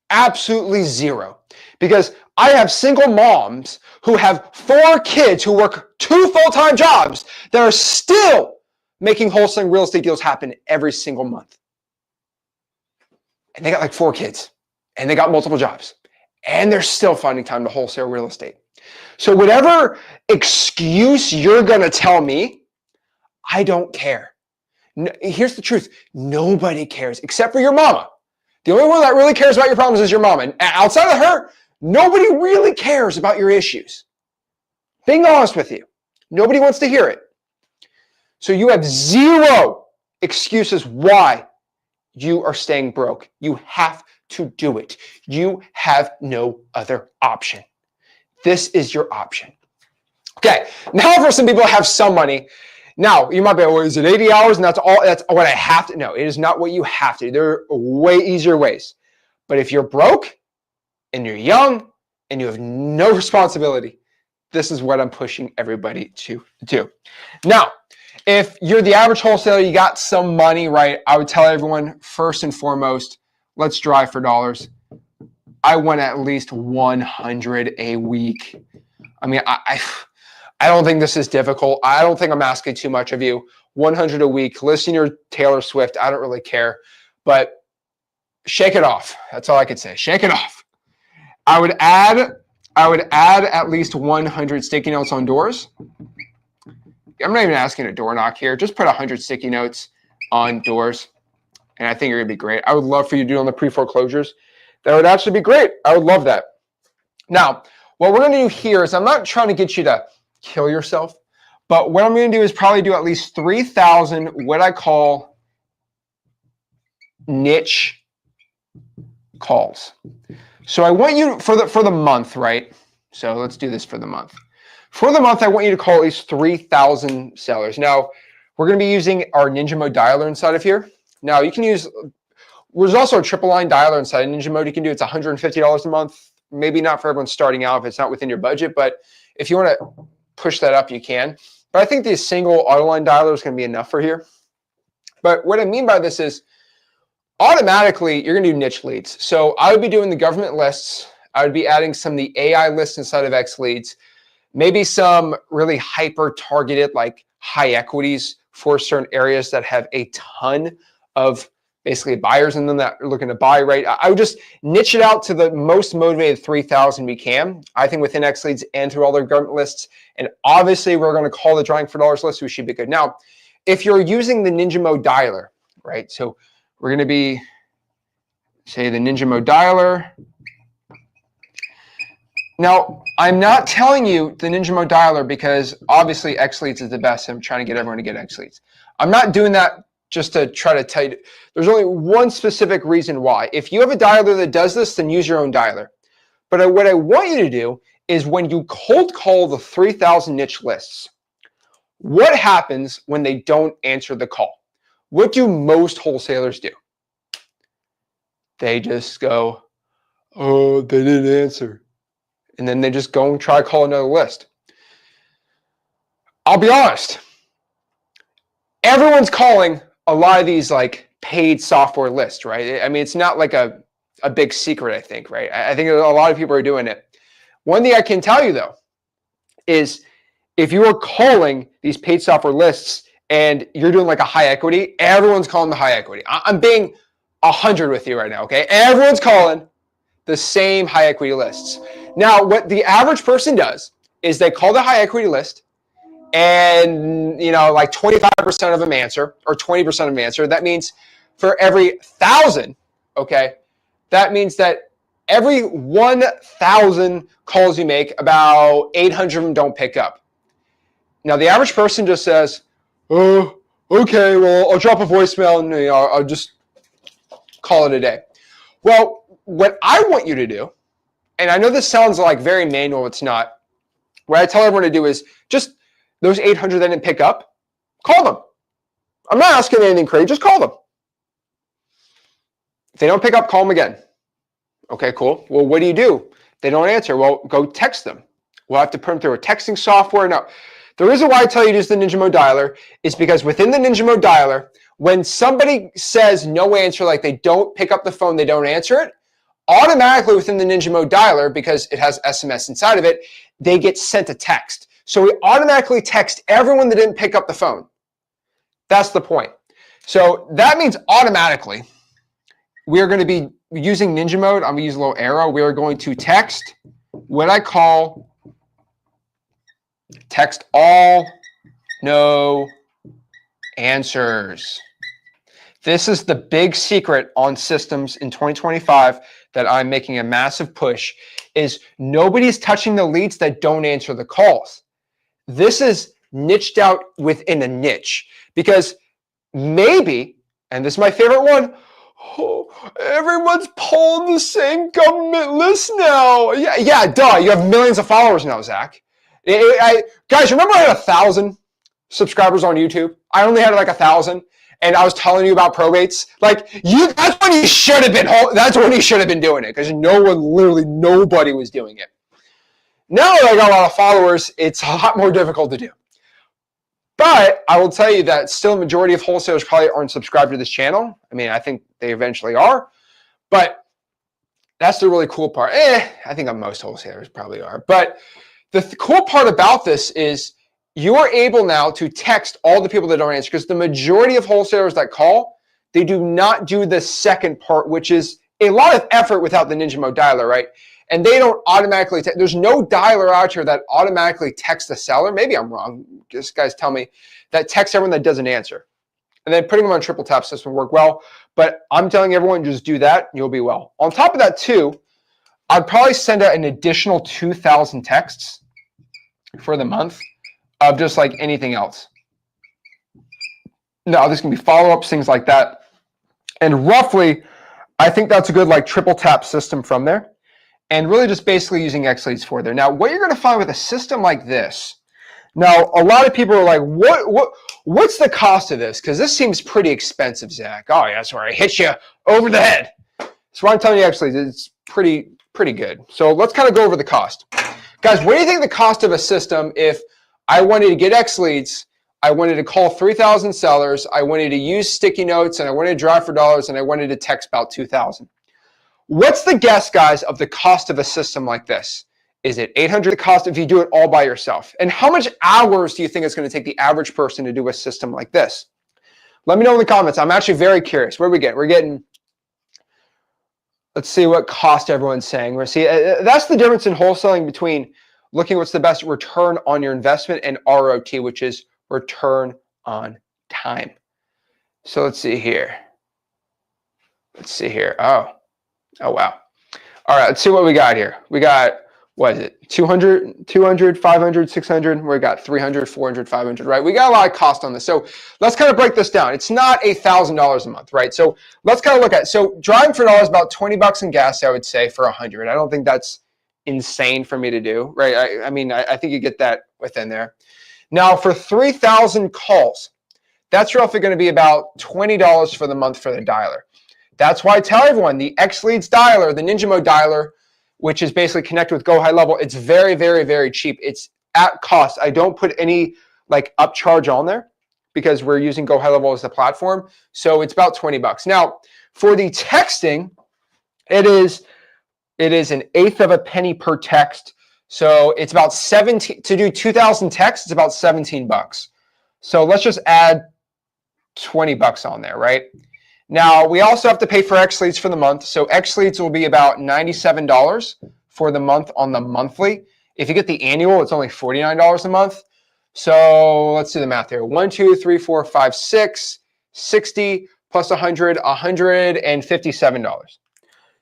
Absolutely zero. Because I have single moms who have 4 kids who work 2 full-time jobs that are still making wholesaling real estate deals happen every single month. And they got like 4 kids and they got multiple jobs and they're still finding time to wholesale real estate. So whatever excuse you're going to tell me, I don't care. Here's the truth. Nobody cares except for your mama. The only one that really cares about your problems is your mama. And outside of her, nobody really cares about your issues. Being honest with you, nobody wants to hear it. So you have 0 excuses why you are staying broke. You have to do it. You have no other option. This is your option. Okay, now for some people have some money. Now, you might be, well, is it 80 hours and that's what I have to? No, it is not what you have to do. There are way easier ways. But if you're broke and you're young and you have no responsibility, this is what I'm pushing everybody to do. Now, if you're the average wholesaler, you got some money, right? I would tell everyone, first and foremost, let's drive for dollars. I want at least 100 a week. I mean, I don't think this is difficult. I don't think I'm asking too much of you. 100 a week. Listen to your Taylor Swift. I don't really care. But shake it off. That's all I could say. Shake it off. I would add at least 100 sticky notes on doors. I'm not even asking a door knock here. Just put 100 sticky notes on doors, and I think you're going to be great. I would love for you to do on the pre-foreclosures. That would actually be great. I would love that. Now, what we're going to do here is I'm not trying to get you to kill yourself, but what I'm going to do is probably do at least 3,000 what I call niche calls. So I want you for the month, right? So let's do this for the month. For the month, I want you to call at least 3,000 sellers. Now, we're going to be using our Ninja Mode dialer inside of here. Now, you can use, there's also a triple line dialer inside of Ninja Mode. You can do, it's $150 a month. Maybe not for everyone starting out if it's not within your budget, but If you want to push that up, you can. But I think the single autoline dialer is going to be enough for here. But what I mean by this is automatically you're going to do niche leads. So I would be doing the government lists. I would be adding some of the AI lists inside of X leads, maybe some really hyper targeted like high equities for certain areas that have a ton of basically buyers in them that are looking to buy, right? I would just niche it out to the most motivated 3,000 we can, I think, within X leads and through all their government lists. And obviously we're going to call the drawing for dollars list, so we should be good. Now, if you're using the Ninja Mode dialer, right? So we're going to be, say, the Ninja Mode dialer. Now, I'm not telling you the Ninja Mode dialer because obviously X leads is the best. I'm trying to get everyone to get X leads. I'm not doing that just to try to tell you. There's only one specific reason why. If you have a dialer that does this, then use your own dialer. But what I want you to do is when you cold call the 3,000 niche lists, what happens when they don't answer the call? What do most wholesalers do? They just go, oh, they didn't answer. And then they just go and try to call another list. I'll be honest. Everyone's calling a lot of these like paid software lists, right? I mean, it's not like a big secret, I think, right? I think a lot of people are doing it. One thing I can tell you though, is if you are calling these paid software lists and you're doing like a high equity, everyone's calling the high equity. I'm being 100 with you right now, okay? Everyone's calling the same high equity lists. Now, what the average person does is they call the high equity list and, you know, like 25% of them answer or 20% of them answer. That means for every 1,000, okay, that means that every 1,000 calls you make, about 800 of them don't pick up. Now, the average person just says, oh, okay, well, I'll drop a voicemail and I'll just call it a day. Well, what I want you to do, and I know this sounds like very manual, it's not. What I tell everyone to do is just those 800 that didn't pick up, call them. I'm not asking anything crazy, just call them. If they don't pick up, call them again. Okay, cool. Well, what do? They don't answer. Well, go text them. We'll have to put them through a texting software. Now, the reason why I tell you to use the Ninja Mode dialer is because within the Ninja Mode dialer, when somebody says no answer, like they don't pick up the phone, they don't answer it, automatically within the Ninja Mode dialer, because it has SMS inside of it, they get sent a text. So we automatically text everyone that didn't pick up the phone. That's the point. So that means automatically we're going to be using Ninja Mode. I'm going to use a little arrow. We are going to text what I call text all, no answers. This is the big secret on systems in 2025 that I'm making a massive push, is nobody's touching the leads that don't answer the calls. This is niched out within a niche, because maybe, and this is my favorite one, oh, everyone's pulling the same government list now. Yeah, duh. You have millions of followers now, Zach. Guys, remember I had 1,000 subscribers on YouTube? I only had like 1,000, and I was telling you about probates. Like, that's when you should have been. That's when you should have been doing it, because literally nobody was doing it. Now that I got a lot of followers, it's a lot more difficult to do. But I will tell you that still a majority of wholesalers probably aren't subscribed to this channel. I mean, I think they eventually are, but that's the really cool part. I think most wholesalers probably are. But the cool part about this is you are able now to text all the people that don't answer, because the majority of wholesalers that call, they do not do the second part, which is a lot of effort without the Ninja Mode dialer, right? And they don't automatically, there's no dialer out here that automatically texts the seller. Maybe I'm wrong. Just guys tell me, that texts everyone that doesn't answer. And then putting them on triple tap system will work well. But I'm telling everyone, just do that, you'll be well. On top of that too, I'd probably send out an additional 2,000 texts for the month of just like anything else. Now, this can be follow-ups, things like that. And roughly, I think that's a good like triple tap system from there. And really just basically using X leads for there. Now, what you're going to find with a system like this, now a lot of people are like, what's the cost of this? Because this seems pretty expensive, Zach. Oh yeah, that's where I hit you over the head. So what I'm telling you, X leads, it's pretty good. So let's kind of go over the cost. Guys, what do you think the cost of a system if I wanted to get X leads, I wanted to call 3,000 sellers, I wanted to use sticky notes, and I wanted to drive for dollars, and I wanted to text about 2,000? What's the guess, guys, of the cost of a system like this? Is it $800 the cost if you do it all by yourself? And how much hours do you think it's going to take the average person to do a system like this? Let me know in the comments. I'm actually very curious. What do we get? We're getting, let's see what cost everyone's saying. We're see that's the difference in wholesaling between looking what's the best return on your investment and ROT, which is return on time. So let's see here. Let's see here. Oh wow. All right, let's see what we got here. We got, what is it? 200, 500, 600. We got 300, 400, 500, right? We got a lot of cost on this. So let's kind of break this down. It's not $1,000 a month, right? So let's kind of look at it. So driving for dollars, about 20 bucks in gas, I would say, for 100. I don't think that's insane for me to do, right? I mean, I think you get that within there. Now for 3,000 calls, that's roughly going to be about $20 for the month for the dialer. That's why I tell everyone the X Leads dialer, the Ninja Mode dialer, which is basically connected with Go High Level, it's very, very, very cheap. It's at cost. I don't put any like upcharge on there because we're using Go High Level as the platform. So it's about 20 bucks. Now for the texting, it is an eighth of a penny per text. So it's about 17 to do 2,000 texts. It's about 17 bucks. So let's just add 20 bucks on there, right? Now, we also have to pay for X Leads for the month. So X Leads will be about $97 for the month on the monthly. If you get the annual, it's only $49 a month. So let's do the math here. 1, 2, 3, 4, 5, 6, 60 plus 100, $157.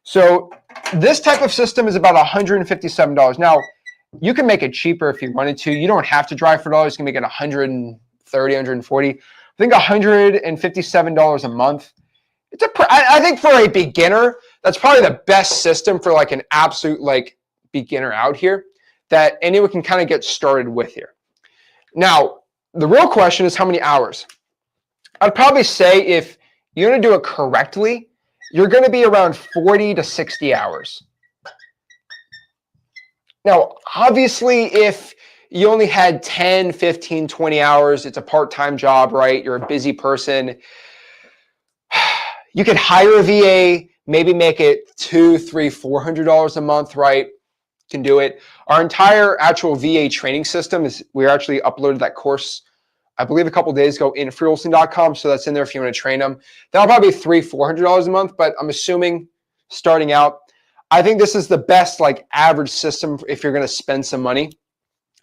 So this type of system is about $157. Now, you can make it cheaper if you wanted to. You don't have to drive for dollars. You can make it $130, $140. I think $157 a month. I think for a beginner, that's probably the best system for like an absolute like beginner out here that anyone can kind of get started with here. Now, the real question is how many hours? I'd probably say if you're going to do it correctly, you're going to be around 40 to 60 hours. Now, obviously, if you only had 10, 15, 20 hours, it's a part-time job, right? You're a busy person. You could hire a VA, maybe make it $200, $300, $400 a month, right? You can do it. Our entire actual VA training system is, we actually uploaded that course, I believe a couple of days ago in freewholesaling.com. So that's in there if you want to train them. That'll probably be $300, $400 a month, but I'm assuming starting out, I think this is the best like average system if you're going to spend some money.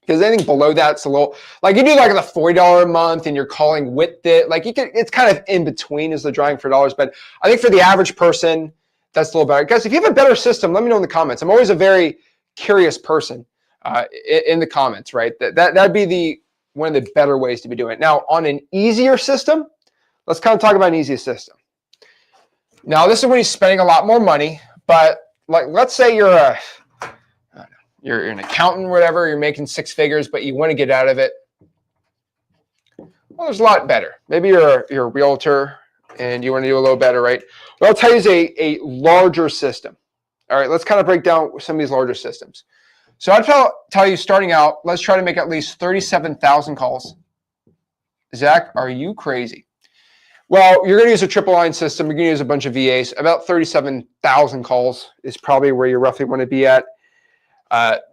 Because anything below that's a little, like you do like the $40 a month and you're calling with it, like you can, it's kind of in between as the driving for dollars. But I think for the average person, that's a little better. Guys, if you have a better system, let me know in the comments. I'm always a very curious person in the comments, right? That'd be one of the better ways to be doing it. Now, on an easier system, let's kind of talk about an easier system. Now, this is when you're spending a lot more money, but like let's say you're an accountant, whatever, you're making 6 figures, but you want to get out of it. Well, there's a lot better. Maybe you're a realtor and you want to do a little better, right? What I'll tell you is a larger system. All right, let's kind of break down some of these larger systems. So I'd tell you starting out, let's try to make at least 37,000 calls. Zach, are you crazy? Well, you're going to use a triple line system. You're going to use a bunch of VAs. About 37,000 calls is probably where you roughly want to be at.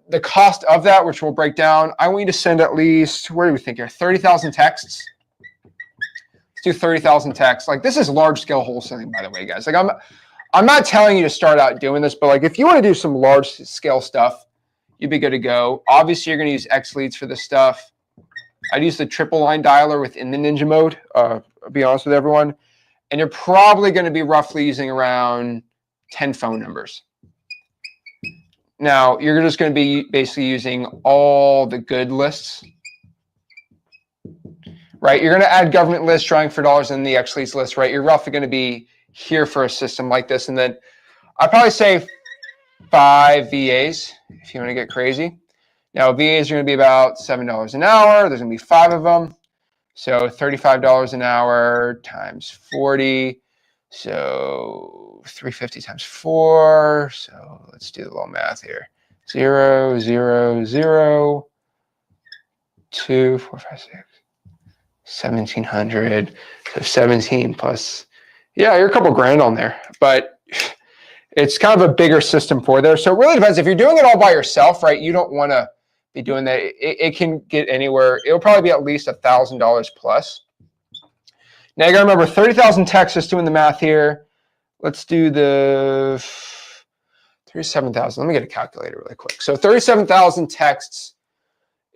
The cost of that, which we'll break down, I want you to send at least, where do we think here, 30,000 texts. Let's do 30,000 texts. Like this is large scale wholesaling, by the way, guys. Like I'm not telling you to start out doing this, but like if you want to do some large scale stuff, you'd be good to go. Obviously, you're going to use X Leads for this stuff. I'd use the triple line dialer within the Ninja Mode. I'll be honest with everyone, and you're probably going to be roughly using around 10 phone numbers. Now, you're just going to be basically using all the good lists, right? You're going to add government lists, driving for dollars, and the X Leads list, right? You're roughly going to be here for a system like this. And then I'd probably say 5 VAs if you want to get crazy. Now, VAs are going to be about $7 an hour. There's going to be 5 of them. So $35 an hour times 40. So 350 times 4. So let's do a little math here. 0, 0, 0, 2, 4, 5, 6, 1,700. So 17 plus, yeah, you're a couple grand on there, but it's kind of a bigger system for there. So it really depends. If you're doing it all by yourself, right, you don't want to be doing that. It can get anywhere. It'll probably be at least $1,000 plus. Now you got to remember 30,000 texts, just doing the math here. Let's do the 37,000. Let me get a calculator really quick. So 37,000 texts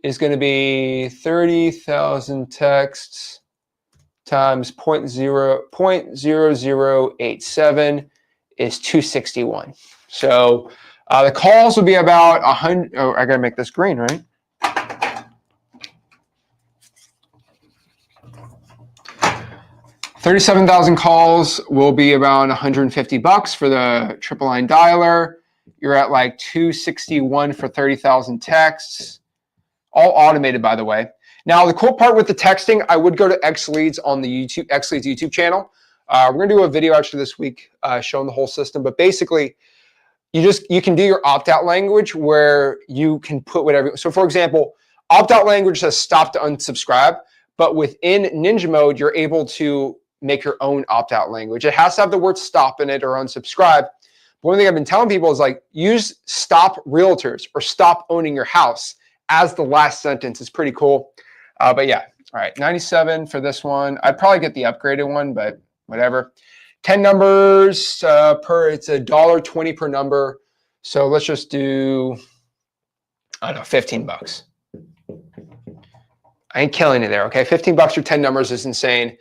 is going to be 30,000 texts times 0.0087 is 261. So the calls will be about 100. Oh, I got to make this green, right? $37,000 calls will be around $150 for the triple line dialer. You're at like 261 for 30,000 texts. All automated, by the way. Now, the cool part with the texting, I would go to XLeads on the XLeads YouTube channel. We're going to do a video actually this week showing the whole system. But basically, you can do your opt-out language where you can put whatever. So, for example, opt-out language says stop to unsubscribe. But within Ninja mode, you're able to make your own opt-out language. It has to have the word stop in it or unsubscribe. But one thing I've been telling people is like use stop realtors or stop owning your house as the last sentence. Is pretty cool. But yeah, all right, 97 for this one. I'd probably get the upgraded one, but whatever. 10 numbers it's $1.20 per number. So let's just do, I don't know, $15. I ain't killing it there, okay? $15 for 10 numbers is insane.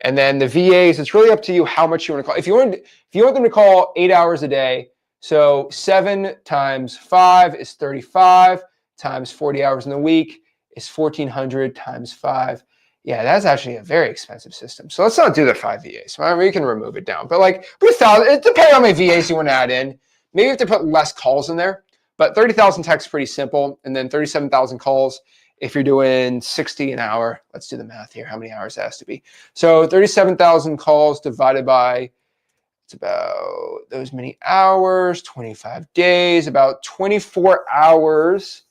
And then the VAs, it's really up to you how much you want to call. If you want them to call 8 hours a day, so 7 times 5 is 35 times 40 hours in the week is 1,400 times 5. Yeah, that's actually a very expensive system. So let's not do the 5 VAs. Well, we can remove it down. But like, it depends on how many VAs you want to add in. Maybe you have to put less calls in there. But 30,000 texts is pretty simple. And then 37,000 calls. If you're doing 60 an hour, let's do the math here, how many hours it has to be. So 37,000 calls divided by, it's about those many hours, 25 days, about 24 hours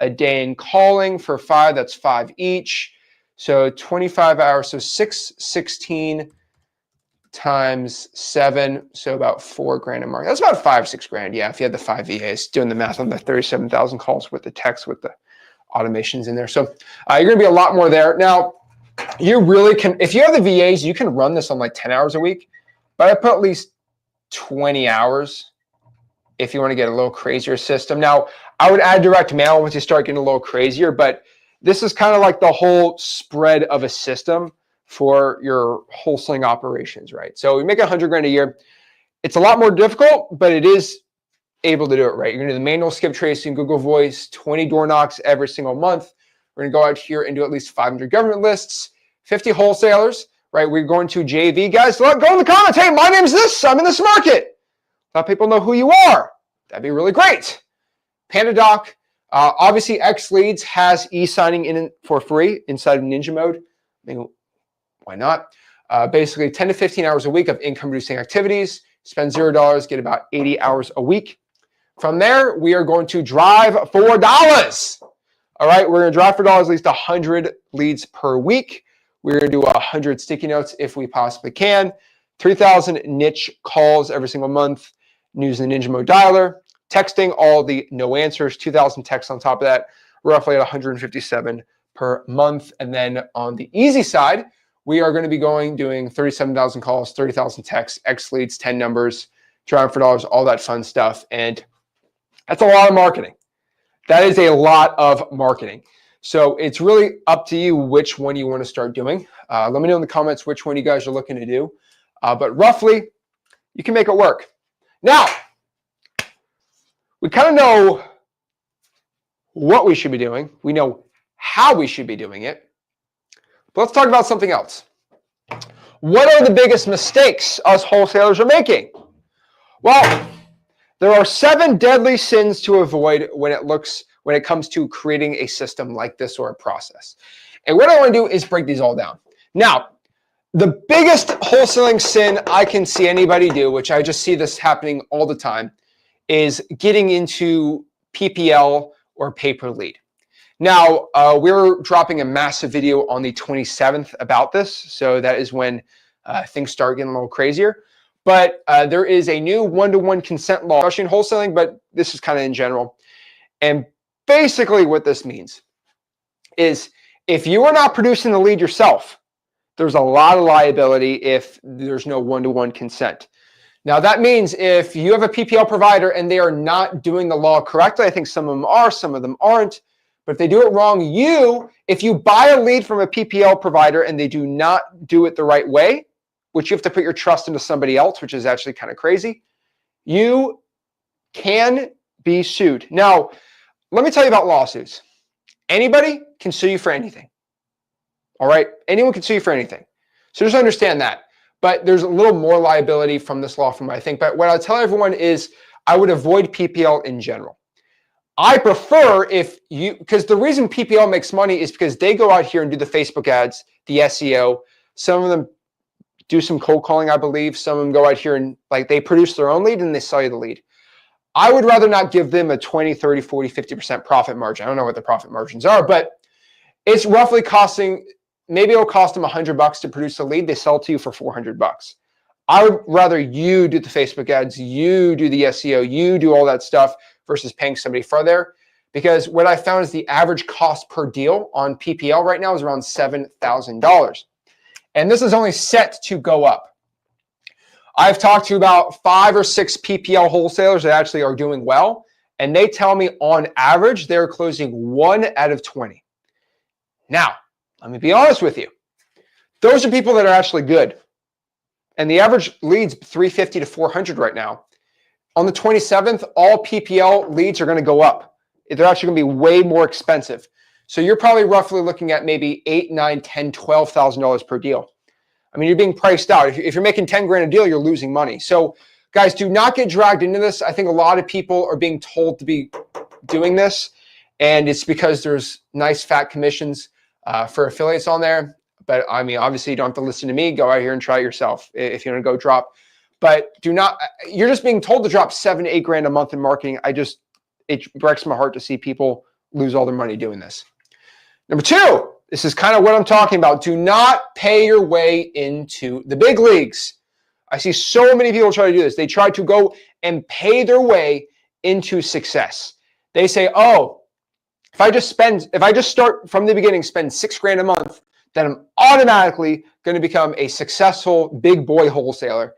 a day in calling for 5, that's 5 each. So 25 hours, so 616 times 7, so about 4 grand a month. That's about 5, 6 grand, yeah, if you had the 5 VAs, doing the math on the 37,000 calls with the text, with the automations in there. So you're going to be a lot more there. Now, you really can, if you have the VAs, you can run this on like 10 hours a week, but I put at least 20 hours if you want to get a little crazier system. Now, I would add direct mail once you start getting a little crazier, but this is kind of like the whole spread of a system for your wholesaling operations, right? So you make 100 grand a year. It's a lot more difficult, but it is able to do it right. You're going to do the manual skip tracing, Google Voice, 20 door knocks every single month. We're going to go out here and do at least 500 government lists, 50 wholesalers, right? We're going to JV. Guys, go in the comments. Hey, my name's this. I'm in this market. Let people know who you are. That'd be really great. PandaDoc. Obviously, XLeads has e-signing in for free inside of Ninja mode. I mean, why not? Basically, 10 to 15 hours a week of income-producing activities. Spend $0, get about 80 hours a week. From there, we are going to drive $4. All right, we're going to drive $4 at least 100 leads per week. We're going to do 100 sticky notes if we possibly can. 3,000 niche calls every single month using the Ninja Mode dialer. Texting, all the no answers, 2,000 texts on top of that, roughly at 157 per month. And then on the easy side, we are going to be doing 37,000 calls, 30,000 texts, XLeads, 10 numbers, driving for dollars, all that fun stuff. And that's a lot of marketing. That is a lot of marketing. So it's really up to you which one you want to start doing. Let me know in the comments which one you guys are looking to do. But roughly, you can make it work. Now, we kind of know what we should be doing. We know how we should be doing it. But let's talk about something else. What are the biggest mistakes us wholesalers are making? Well, there are 7 deadly sins to avoid when it comes to creating a system like this or a process. And what I want to do is break these all down. Now, the biggest wholesaling sin I can see anybody do, which I just see this happening all the time, is getting into PPL or pay-per-lead. Now, we're dropping a massive video on the 27th about this, so that is when things start getting a little crazier. But there is a new one-to-one consent law, especially in wholesaling, but this is kind of in general. And basically what this means is if you are not producing the lead yourself, there's a lot of liability if there's no one-to-one consent. Now, that means if you have a PPL provider and they are not doing the law correctly, I think some of them are, some of them aren't, but if they do it wrong, if you buy a lead from a PPL provider and they do not do it the right way, which you have to put your trust into somebody else, which is actually kind of crazy, you can be sued. Now, let me tell you about lawsuits. Anybody can sue you for anything. All right? Anyone can sue you for anything. So just understand that. But there's a little more liability from this law firm, I think. But what I'll tell everyone is I would avoid PPL in general. I prefer because the reason PPL makes money is because they go out here and do the Facebook ads, the SEO. Some of them do some cold calling, I believe. Some of them go out here and they produce their own lead and they sell you the lead. I would rather not give them a 20, 30, 40, 50% profit margin. I don't know what the profit margins are, but it's roughly costing, maybe it'll cost them $100 to produce a lead. They sell to you for $400. I would rather you do the Facebook ads, you do the SEO, you do all that stuff versus paying somebody for there. Because what I found is the average cost per deal on PPL right now is around $7,000. And this is only set to go up. I've talked to about 5 or 6 PPL wholesalers that actually are doing well, and they tell me on average they're closing 1 out of 20. Now, let me be honest with you. Those are people that are actually good. And the average lead's 350 to 400 right now. On the 27th, all PPL leads are going to go up. They're actually going to be way more expensive. So you're probably roughly looking at maybe $8,000, $9,000, $10,000, $12,000 per deal. I mean, you're being priced out. If you're making 10 grand a deal, you're losing money. So guys, do not get dragged into this. I think a lot of people are being told to be doing this, and it's because there's nice fat commissions for affiliates on there. But I mean, obviously you don't have to listen to me. Go out here and try it yourself if you want to go drop. But you're just being told to drop 7 to 8 grand a month in marketing. It breaks my heart to see people lose all their money doing this. Number 2, this is kind of what I'm talking about. Do not pay your way into the big leagues. I see so many people try to do this. They try to go and pay their way into success. They say, oh, if I just start from the beginning, spend 6 grand a month, then I'm automatically going to become a successful big boy wholesaler.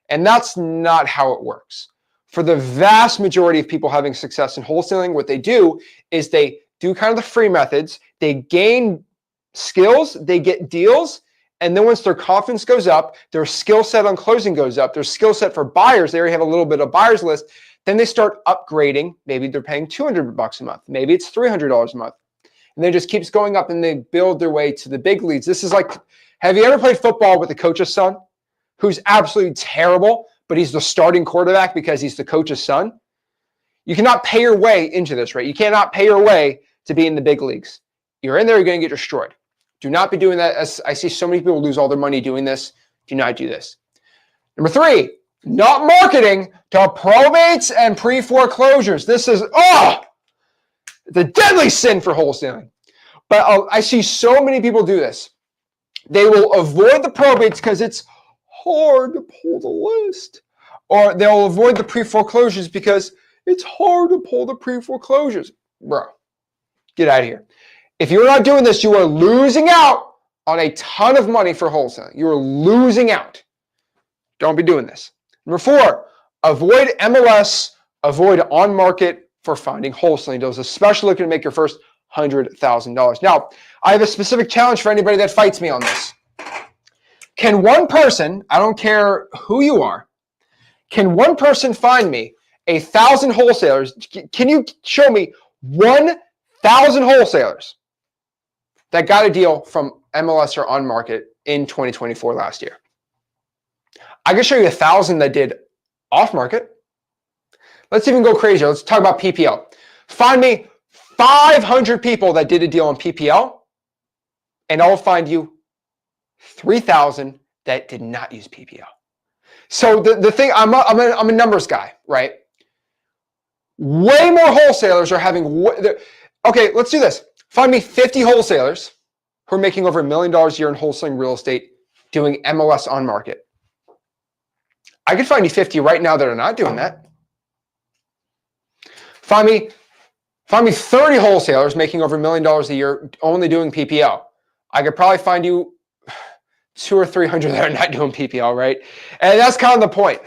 And that's not how it works. For the vast majority of people having success in wholesaling, what they do is they do kind of the free methods. They gain skills, they get deals, and then once their confidence goes up, their skill set on closing goes up, their skill set for buyers, they already have a little bit of buyers list, then they start upgrading. Maybe they're paying $200 a month. Maybe it's $300 a month. And then it just keeps going up and they build their way to the big leagues. This is like, have you ever played football with the coach's son who's absolutely terrible, but he's the starting quarterback because he's the coach's son? You cannot pay your way into this, right? You cannot pay your way to be in the big leagues. You're in there, you're going to get destroyed. Do not be doing that. As I see so many people lose all their money doing this. Do not do this. Number 3, not marketing to probates and pre-foreclosures. This is, the deadly sin for wholesaling. But I see so many people do this. They will avoid the probates because it's hard to pull the list. Or they'll avoid the pre-foreclosures because it's hard to pull the pre-foreclosures. Bro, get out of here. If you're not doing this, you are losing out on a ton of money for wholesaling. You are losing out. Don't be doing this. Number 4, avoid MLS, avoid on-market for finding wholesaling deals, especially looking to make your first $100,000. Now, I have a specific challenge for anybody that fights me on this. Can one person, I don't care who you are, can one person find me 1,000 wholesalers? Can you show me 1,000 wholesalers that got a deal from MLS or on market in 2024 last year? I can show you 1,000 that did off market. Let's even go crazy. Let's talk about PPL. Find me 500 people that did a deal on PPL, and I'll find you 3,000 that did not use PPL. So the thing, I'm a numbers guy, right? Way more wholesalers are having, okay, let's do this. Find me 50 wholesalers who are making over $1 million a year in wholesaling real estate doing MLS on market. I could find you 50 right now that are not doing that. Find me 30 wholesalers making over $1 million a year only doing PPL. I could probably find you 200 or 300 that are not doing PPL, right? And that's kind of the point.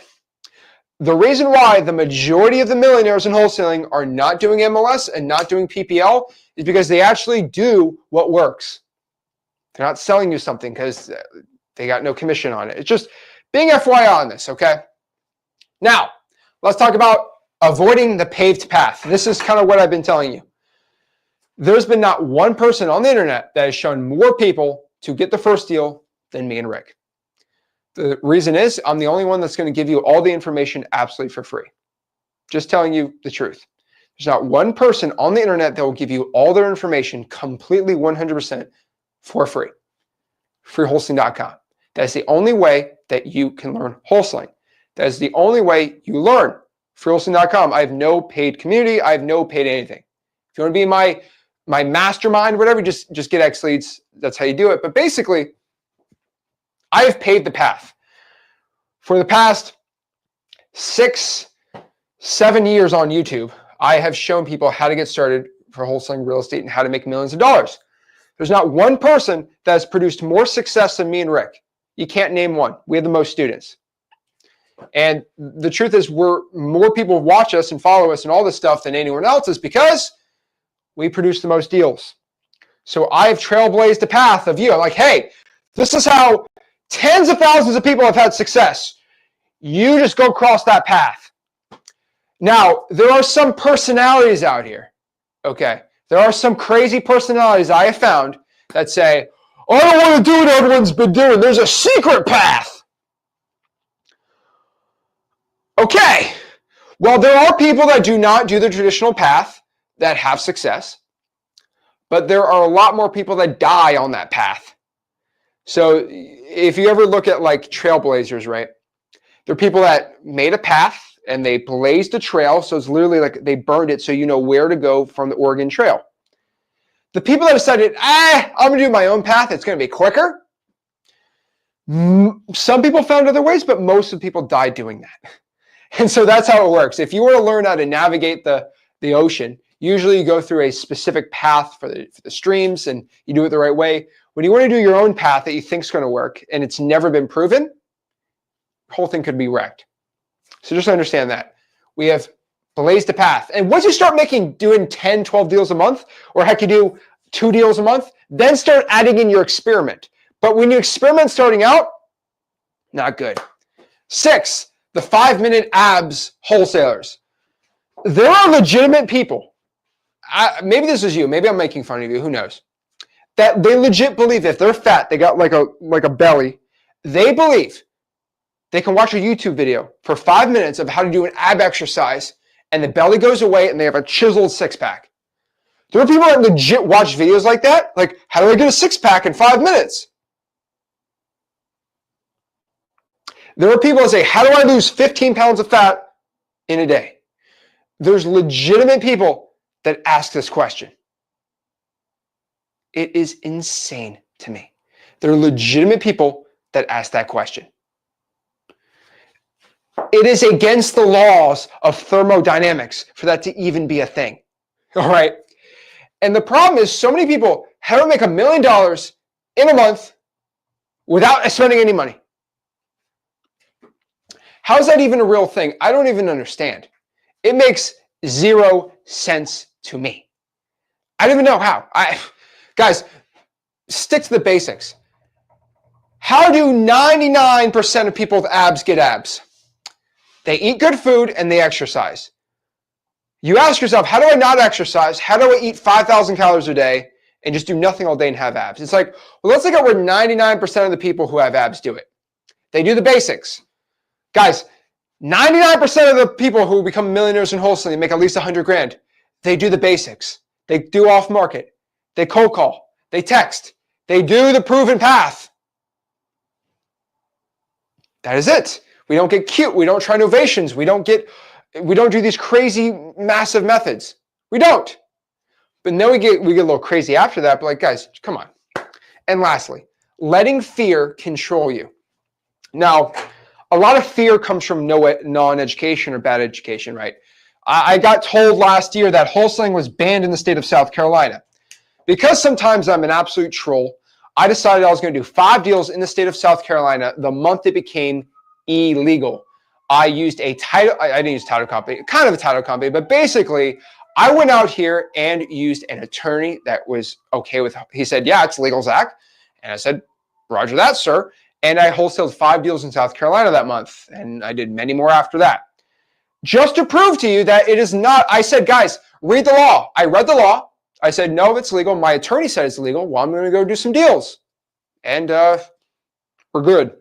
The reason why the majority of the millionaires in wholesaling are not doing MLS and not doing PPL is because they actually do what works. They're not selling you something because they got no commission on it. It's just being FYI on this, okay? Now, let's talk about avoiding the paved path. This is kind of what I've been telling you. There's been not one person on the internet that has shown more people to get the first deal than me and Rick. The reason is I'm the only one that's going to give you all the information absolutely for free. Just telling you the truth. There's not one person on the internet that will give you all their information completely 100% for free. Freewholesaling.com. That's the only way that you can learn wholesaling. That is the only way you learn. Freewholesaling.com. I have no paid community. I have no paid anything. If you want to be my mastermind, whatever, just get X leads. That's how you do it. But basically, I have paved the path. For the past 6-7 years on YouTube, I have shown people how to get started for wholesaling real estate and how to make millions of dollars. There's not one person that has produced more success than me and Rick. You can't name one. We have the most students. And the truth is more people watch us and follow us and all this stuff than anyone else is because we produce the most deals. So I've trailblazed a path of you. I'm like, hey, this is how tens of thousands of people have had success. You just go across that path. Now, there are some personalities out here, okay? There are some crazy personalities I have found that say, I don't want to do what everyone's been doing. There's a secret path. Okay. Well, there are people that do not do the traditional path that have success, but there are a lot more people that die on that path. So if you ever look at like trailblazers, right? There are people that made a path and they blazed a trail. So it's literally like they burned it so you know where to go from the Oregon Trail. The people that decided, I'm going to do my own path. It's going to be quicker. Some people found other ways, but most of the people died doing that. And so that's how it works. If you want to learn how to navigate the ocean, usually you go through a specific path for the streams and you do it the right way. When you want to do your own path that you think is going to work and it's never been proven, the whole thing could be wrecked. So just understand that. We have blazed a path. And once you start doing 10, 12 deals a month, or heck, you do 2 deals a month, then start adding in your experiment. But when you experiment starting out, not good. 6, the 5-minute abs wholesalers. There are legitimate people. Maybe this is you. Maybe I'm making fun of you. Who knows? That they legit believe if they're fat, they got like a belly, they believe they can watch a YouTube video for 5 minutes of how to do an ab exercise and the belly goes away and they have a chiseled six-pack. There are people that legit watch videos like that. Like, how do I get a six-pack in 5 minutes? There are people that say, how do I lose 15 pounds of fat in a day? There's legitimate people that ask this question. It is insane to me. There are legitimate people that ask that question. It is against the laws of thermodynamics for that to even be a thing. All right. And the problem is so many people, how do I make $1 million in a month without spending any money? How is that even a real thing? I don't even understand. It makes 0 sense to me. I don't even know how. Guys, stick to the basics. How do 99% of people with abs get abs? They eat good food and they exercise. You ask yourself, how do I not exercise? How do I eat 5,000 calories a day and just do nothing all day and have abs? It's like, well, let's look at where 99% of the people who have abs do it. They do the basics. Guys, 99% of the people who become millionaires in wholesaling make at least 100 grand. They do the basics. They do off market. They cold call. They text. They do the proven path. That is it. We don't get cute. We don't try innovations. We don't get We don't do these crazy, massive methods. We don't. But then we get a little crazy after that. But like, guys, come on. And lastly, letting fear control you. Now, a lot of fear comes from non-education or bad education, right? I got told last year that wholesaling was banned in the state of South Carolina. Because sometimes I'm an absolute troll, I decided I was going to do 5 deals in the state of South Carolina the month it became illegal. I used a title, I didn't use title company, kind of a title company, but basically I went out here and used an attorney that was okay with, he said, yeah, it's legal, Zach. And I said, roger that, sir. And I wholesaled 5 deals in South Carolina that month. And I did many more after that. Just to prove to you that it is not, I said, guys, read the law. I read the law. I said, no, it's legal. My attorney said it's legal. Well, I'm going to go do some deals. And we're good.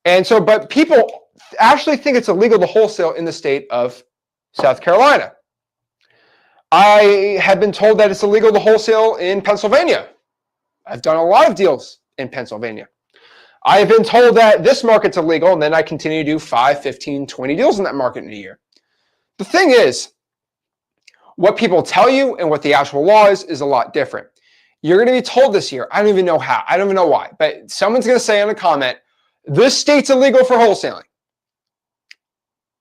And so, but people actually think it's illegal to wholesale in the state of South Carolina. I have been told that it's illegal to wholesale in Pennsylvania. I've done a lot of deals in Pennsylvania. I have been told that this market's illegal, and then I continue to do 5, 15, 20 deals in that market in a year. The thing is, what people tell you and what the actual law is a lot different. You're going to be told this year. I don't even know how. I don't even know why. But someone's going to say in a comment, this state's illegal for wholesaling.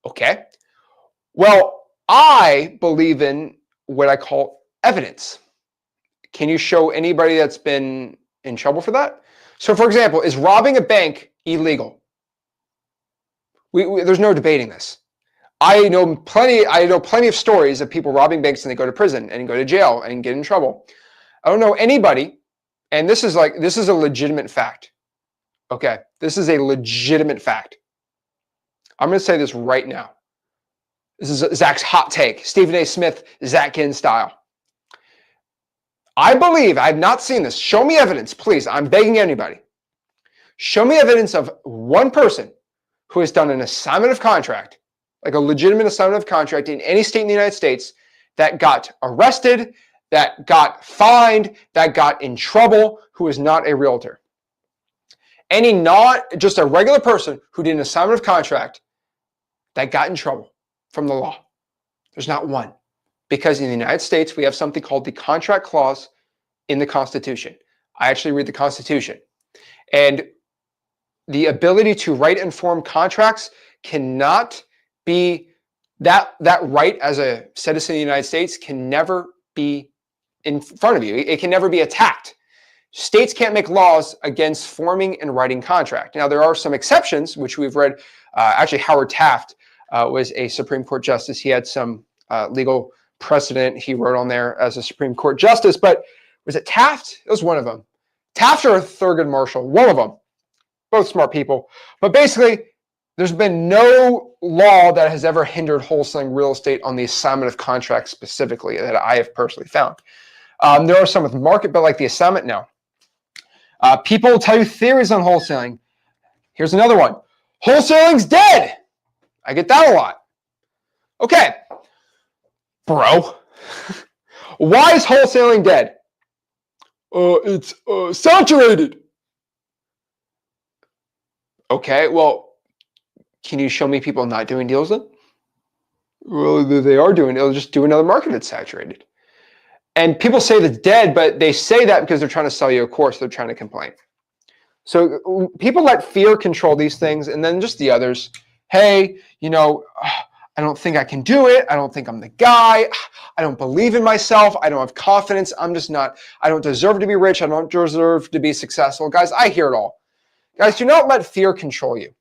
Okay. Well, I believe in what I call evidence. Can you show anybody that's been in trouble for that? So, for example, is robbing a bank illegal? There's no debating this. I know plenty of stories of people robbing banks and they go to prison and go to jail and get in trouble. I don't know anybody, and this is a legitimate fact. Okay, this is a legitimate fact. I'm going to say this right now. This is Zach's hot take, Stephen A. Smith, Zach Ginn style. I believe, I've not seen this. Show me evidence, please. I'm begging anybody. Show me evidence of one person who has done an assignment of contract, like a legitimate assignment of contract in any state in the United States that got arrested, that got fined, that got in trouble, who is not a realtor. Not just a regular person who did an assignment of contract that got in trouble from the law. There's not one. Because in the United States, we have something called the contract clause in the Constitution. I actually read the Constitution. And the ability to write and form contracts cannot be, that right as a citizen of the United States can never be in front of you. It can never be attacked. States can't make laws against forming and writing contract. Now, there are some exceptions, which we've read. Actually, Howard Taft was a Supreme Court justice. He had some legal precedent he wrote on there as a Supreme Court justice, but was it Taft? It was one of them. Taft or Thurgood Marshall, one of them. Both smart people. But basically, there's been no law that has ever hindered wholesaling real estate on the assignment of contracts specifically that I have personally found. There are some with market, but like the assignment, no. People will tell you theories on wholesaling. Here's another one. Wholesaling's dead. I get that a lot. Okay. Bro, why is wholesaling dead? It's saturated. Okay, well, can you show me people not doing deals then? Well, they are doing it. They'll just do another market that's saturated. And people say that's dead, but they say that because they're trying to sell you a course. They're trying to complain. So people let fear control these things, and then just the others. Hey, I don't think I can do it. I don't think I'm the guy. I don't believe in myself. I don't have confidence. I'm just not, I don't deserve to be rich. I don't deserve to be successful. Guys, I hear it all. Guys, do not let fear control you.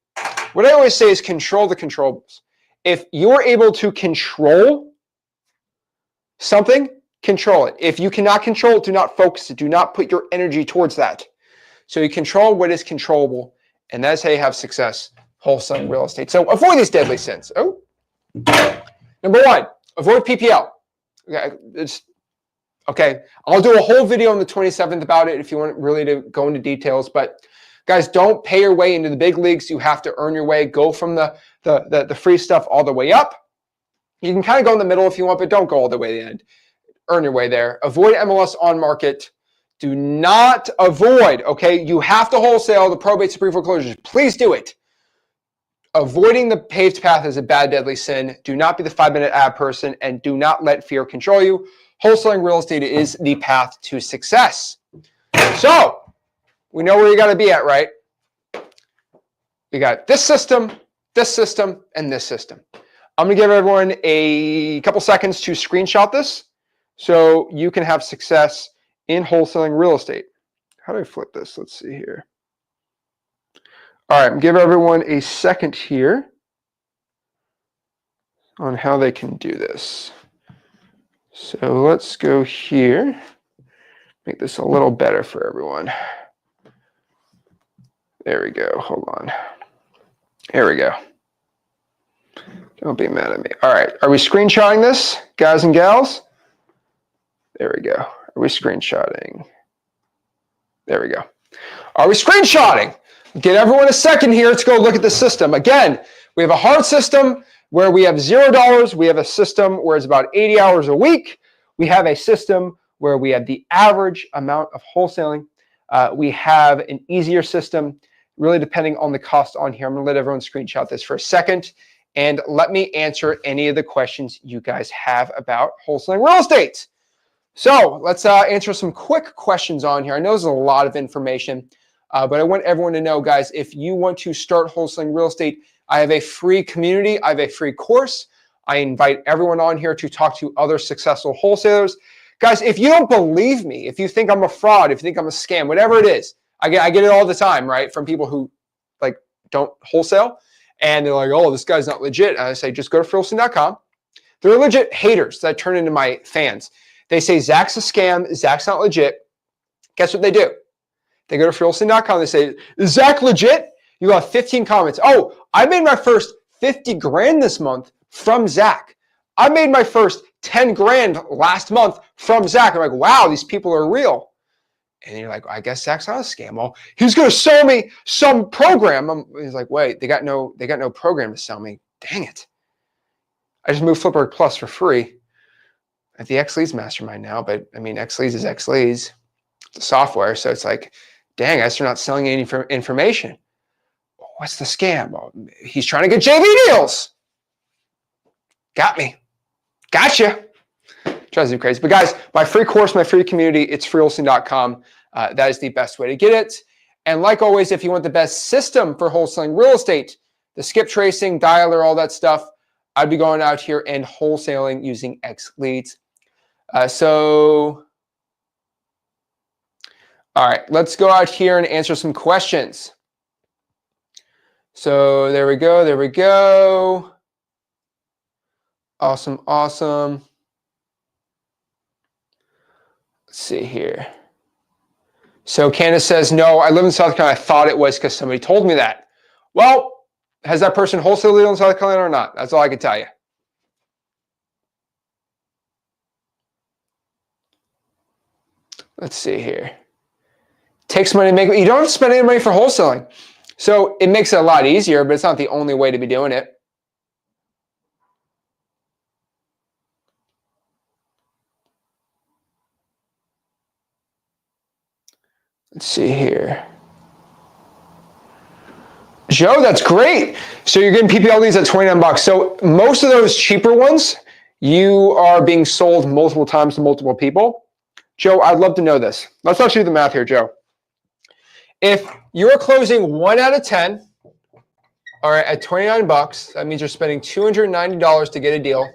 What I always say is control the controllables. If you're able to control something, control it. If you cannot control it, do not focus it. Do not put your energy towards that. So you control what is controllable, and that's how you have success wholesaling real estate. So avoid these deadly sins. Number 1, avoid PPL. Okay, I'll do a whole video on the 27th about it if you want really to go into details. But guys, don't pay your way into the big leagues. You have to earn your way. Go from the free stuff all the way up. You can kind of go in the middle if you want, but don't go all the way to the end. Earn your way there. Avoid MLS on market. Do not avoid, okay? You have to wholesale the probate, supreme foreclosures. Please do it. Avoiding the paved path is a bad, deadly sin. Do not be the 5-minute ad person, and do not let fear control you. Wholesaling real estate is the path to success. So we know where you got to be at, right? We got this system, and this system. I'm going to give everyone a couple seconds to screenshot this so you can have success in wholesaling real estate. How do I flip this? Let's see here. All right, give everyone a second here on how they can do this. So let's go here. Make this a little better for everyone. There we go. Hold on. Here we go. Don't be mad at me. All right. Are we screenshotting this, guys and gals? There we go. Are we screenshotting? There we go. Are we screenshotting? Get everyone a second here to go look at the system. Again, we have a hard system where we have $0. We have a system where it's about 80 hours a week. We have a system where we have the average amount of wholesaling. We have an easier system, really depending on the cost on here. I'm going to let everyone screenshot this for a second, and let me answer any of the questions you guys have about wholesaling real estate. So let's answer some quick questions on here. I know there's a lot of information, but I want everyone to know, guys, if you want to start wholesaling real estate, I have a free community. I have a free course. I invite everyone on here to talk to other successful wholesalers. Guys, if you don't believe me, if you think I'm a fraud, if you think I'm a scam, whatever it is, I get it all the time, right? From people who like don't wholesale, and they're like, oh, this guy's not legit. And I say, just go to freewholesaling.com. They're legit haters that turn into my fans. They say, Zach's a scam. Zach's not legit. Guess what they do? They go to freewholesaling.com. They say, is Zach legit? You have 15 comments. Oh, I made my first 50 grand this month from Zach. I made my first 10 grand last month from Zach. I'm like, wow, these people are real. And you're like, I guess Zach's not a scam. Well, he's going to sell me some program. He's like, wait, they got no program to sell me. Dang it. I just moved Flipper Plus for free at the X-Leads Mastermind now. But I mean, X-Leads is X-Leads, the software. So it's like, dang, I guess they're not selling any information. What's the scam? Well, he's trying to get JV deals. Got me. Gotcha. Drives me crazy. But guys, my free course, my free community, it's freewholesaling.com. That is the best way to get it. And like always, if you want the best system for wholesaling real estate, the skip tracing, dialer, all that stuff, I'd be going out here and wholesaling using X-Leads. All right, let's go out here and answer some questions. So there we go. There we go. Awesome. Awesome. Let's see here. So Candace says, no, I live in South Carolina. I thought it was because somebody told me that. Well, has that person wholesale legal in South Carolina or not? That's all I can tell you. Let's see here. Takes money to make, you don't have to spend any money for wholesaling. So it makes it a lot easier, but it's not the only way to be doing it. Let's see here. Joe, that's great. So you're getting PPL leads at 29 bucks. So most of those cheaper ones, you are being sold multiple times to multiple people. Joe, I'd love to know this. Let's actually do the math here, Joe. If you're closing 1 out of 10, all right, at 29 bucks, that means you're spending $290 to get a deal.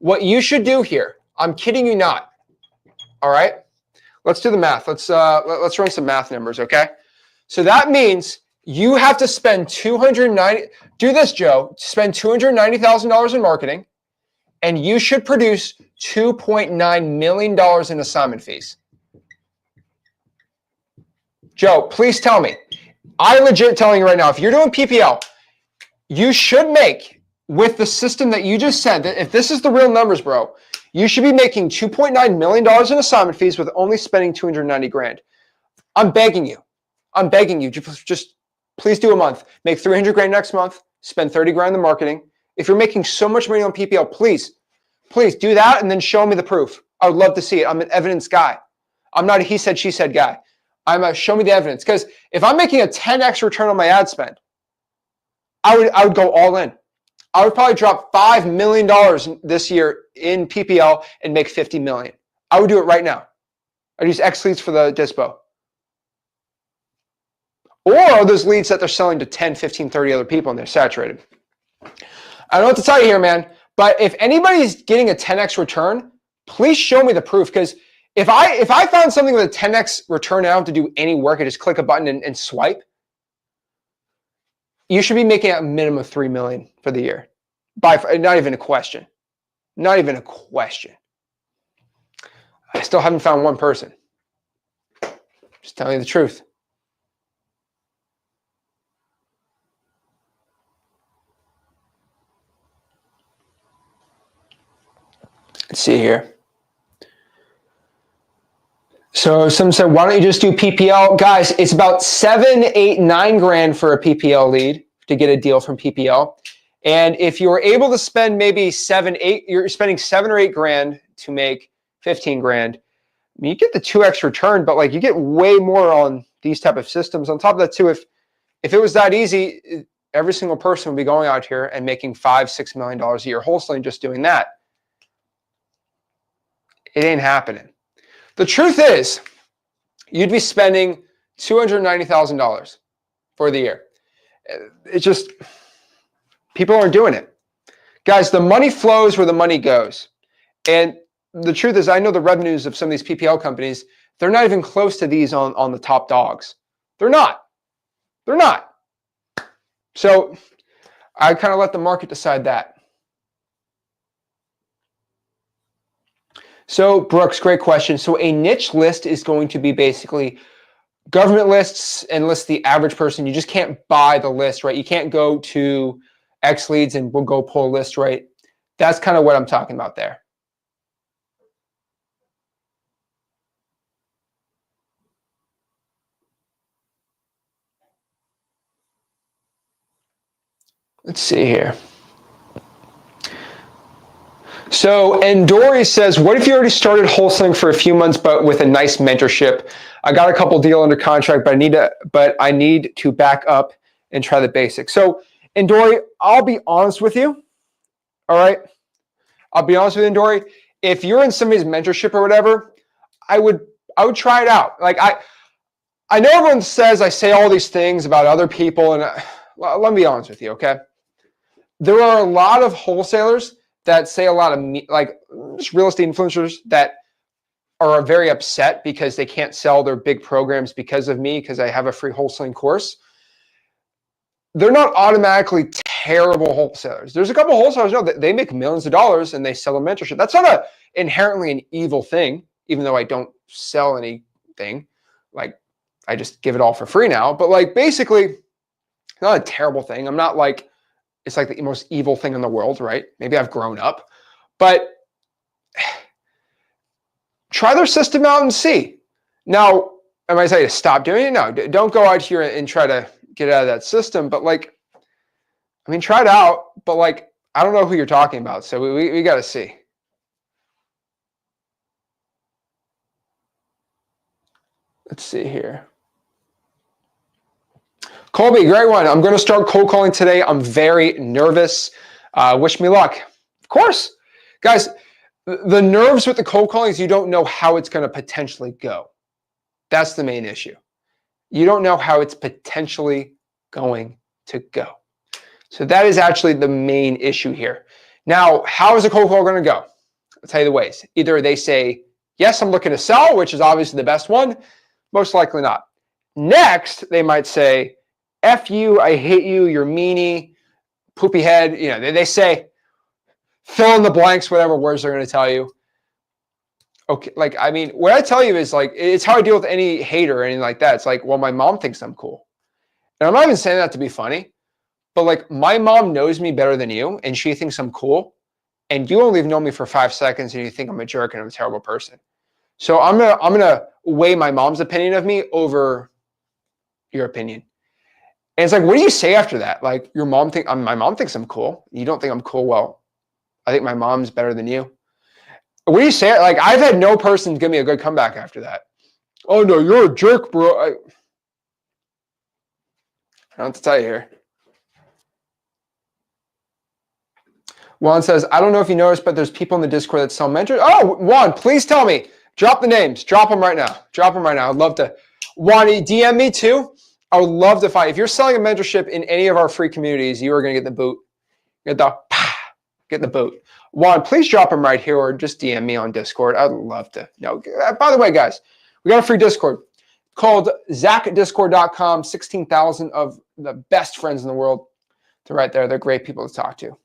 What you should do here, I'm kidding you not, all right? Let's do the math. Let's run some math numbers, okay? So that means you have to spend do this, Joe, spend $290,000 in marketing, and you should produce $2.9 million in assignment fees. Joe, please tell me. I legit telling you right now, if you're doing PPL, you should make, with the system that you just said, that if this is the real numbers, bro, you should be making $2.9 million in assignment fees with only spending 290 grand. I'm begging you. I'm begging you. Just please do a month. Make 300 grand next month. Spend 30 grand in the marketing. If you're making so much money on PPL, please do that and then show me the proof. I would love to see it. I'm an evidence guy. I'm not a he said, she said guy. I'm a show me the evidence. Because if I'm making a 10x return on my ad spend, I would go all in. I would probably drop $5 million this year in PPL and make 50 million. I would do it right now. I'd use X leads for the dispo. Or those leads that they're selling to 10, 15, 30 other people and they're saturated. I don't know what to tell you here, man, but if anybody's getting a 10x return, please show me the proof. Because if I found something with a 10x return, I don't have to do any work. I just click a button and swipe. You should be making a minimum of 3 million for the year. Not even a question. Not even a question. I still haven't found one person. Just telling you the truth. Let's see here. So someone said, why don't you just do PPL? Guys, it's about 7, 8, 9 grand for a PPL lead to get a deal from PPL. And if you were able to spend maybe 7, 8, you're spending 7 or 8 grand to make 15 grand. I mean, you get the 2x return, but like you get way more on these type of systems. On top of that too, if it was that easy, every single person would be going out here and making $5, $6 million a year wholesaling just doing that. It ain't happening. The truth is, you'd be spending $290,000 for the year. It's just, people aren't doing it. Guys, the money flows where the money goes. And the truth is, I know the revenues of some of these PPL companies, they're not even close to these on the top dogs. They're not. They're not. So I kind of let the market decide that. So Brooks, great question. So a niche list is going to be basically government lists and lists the average person. You just can't buy the list, right? You can't go to X leads and we'll go pull a list, right? That's kind of what I'm talking about there. Let's see here. So Endori says, what if you already started wholesaling for a few months, but with a nice mentorship? I got a couple deal under contract, but I need to back up and try the basics. So Endori, I'll be honest with you. All right. I'll be honest with you, Endori. If you're in somebody's mentorship or whatever, I would try it out. Like I know everyone says I say all these things about other people, and let me be honest with you, okay? There are a lot of wholesalers that say a lot of like just real estate influencers that are very upset because they can't sell their big programs because of me, because I have a free wholesaling course. They're not automatically terrible wholesalers. There's a couple of wholesalers that they make millions of dollars and they sell a mentorship. That's not inherently an evil thing, even though I don't sell anything. Like I just give it all for free now. But like basically, it's not a terrible thing. I'm not like, it's like the most evil thing in the world, right? Maybe I've grown up, but try their system out and see. Now, am I saying to stop doing it? No, don't go out here and try to get out of that system. But like, I mean, try it out, but like, I don't know who you're talking about. So we got to see. Let's see here. Colby, great one. I'm going to start cold calling today. I'm very nervous. Wish me luck. Of course. Guys, the nerves with the cold calling is you don't know how it's going to potentially go. That's the main issue. You don't know how it's potentially going to go. So that is actually the main issue here. Now, how is a cold call going to go? I'll tell you the ways. Either they say, yes, I'm looking to sell, which is obviously the best one. Most likely not. Next, they might say, F you, I hate you, you're meanie, poopy head. You know, they say, fill in the blanks, whatever words they're going to tell you. Okay, like, I mean, what I tell you is like, it's how I deal with any hater or anything like that. It's like, well, my mom thinks I'm cool. And I'm not even saying that to be funny, but like my mom knows me better than you and she thinks I'm cool. And you only have known me for 5 seconds and you think I'm a jerk and I'm a terrible person. So I'm gonna weigh my mom's opinion of me over your opinion. And it's like, what do you say after that? Like your mom my mom thinks I'm cool. You don't think I'm cool. Well, I think my mom's better than you. What do you say? Like I've had no person give me a good comeback after that. Oh no, you're a jerk, bro. I don't have to tell you here. Juan says, I don't know if you noticed, but there's people in the Discord that sell mentors. Oh, Juan, please tell me. Drop the names. Drop them right now. Drop them right now. I'd love to. Juan, DM me too. I would love to find. If you're selling a mentorship in any of our free communities, you are going to get the boot. Get the boot. Juan, please drop them right here or just DM me on Discord. I'd love to know. By the way, guys, we got a free Discord called ZachDiscord.com. 16,000 of the best friends in the world. They're right there. They're great people to talk to.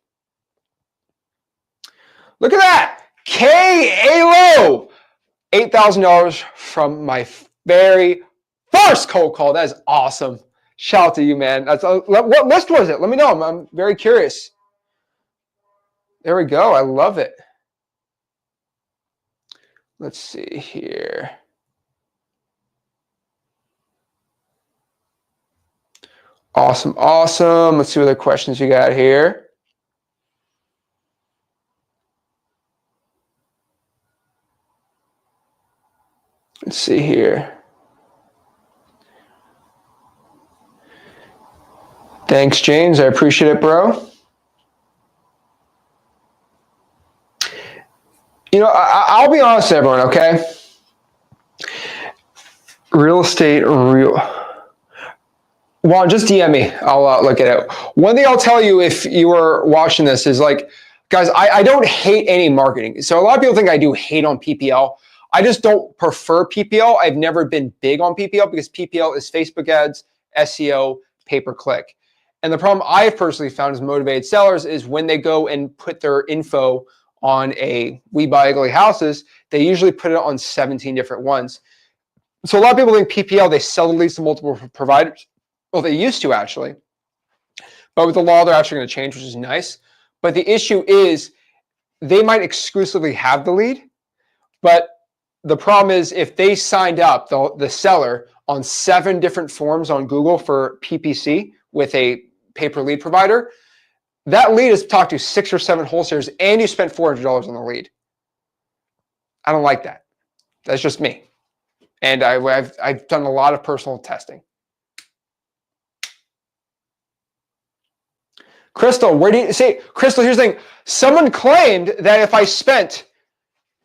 Look at that. K-A-L-O. $8,000 from my very first cold call. That is awesome. Shout out to you, man. What list was it? Let me know. I'm very curious. There we go. I love it. Let's see here. Awesome. Awesome. Let's see what other questions you got here. Let's see here. Thanks, James. I appreciate it, bro. You know, I'll be honest with everyone, okay? Real estate, Well, just DM me. I'll look it up. One thing I'll tell you if you were watching this is like, guys, I don't hate any marketing. So a lot of people think I do hate on PPL. I just don't prefer PPL. I've never been big on PPL because PPL is Facebook ads, SEO, pay-per-click. And the problem I've personally found as motivated sellers is when they go and put their info on a We Buy Ugly Houses, they usually put it on 17 different ones. So a lot of people think PPL, they sell the leads to multiple providers. Well, they used to actually. But with the law, they're actually going to change, which is nice. But the issue is they might exclusively have the lead. But the problem is if they signed up, the seller, on 7 different forms on Google for PPC with a pay-per-lead provider, that lead is talked to 6 or 7 wholesalers and you spent $400 on the lead. I don't like that. That's just me. And I've done a lot of personal testing. Crystal, where do you see? Crystal, here's the thing. Someone claimed that if I spent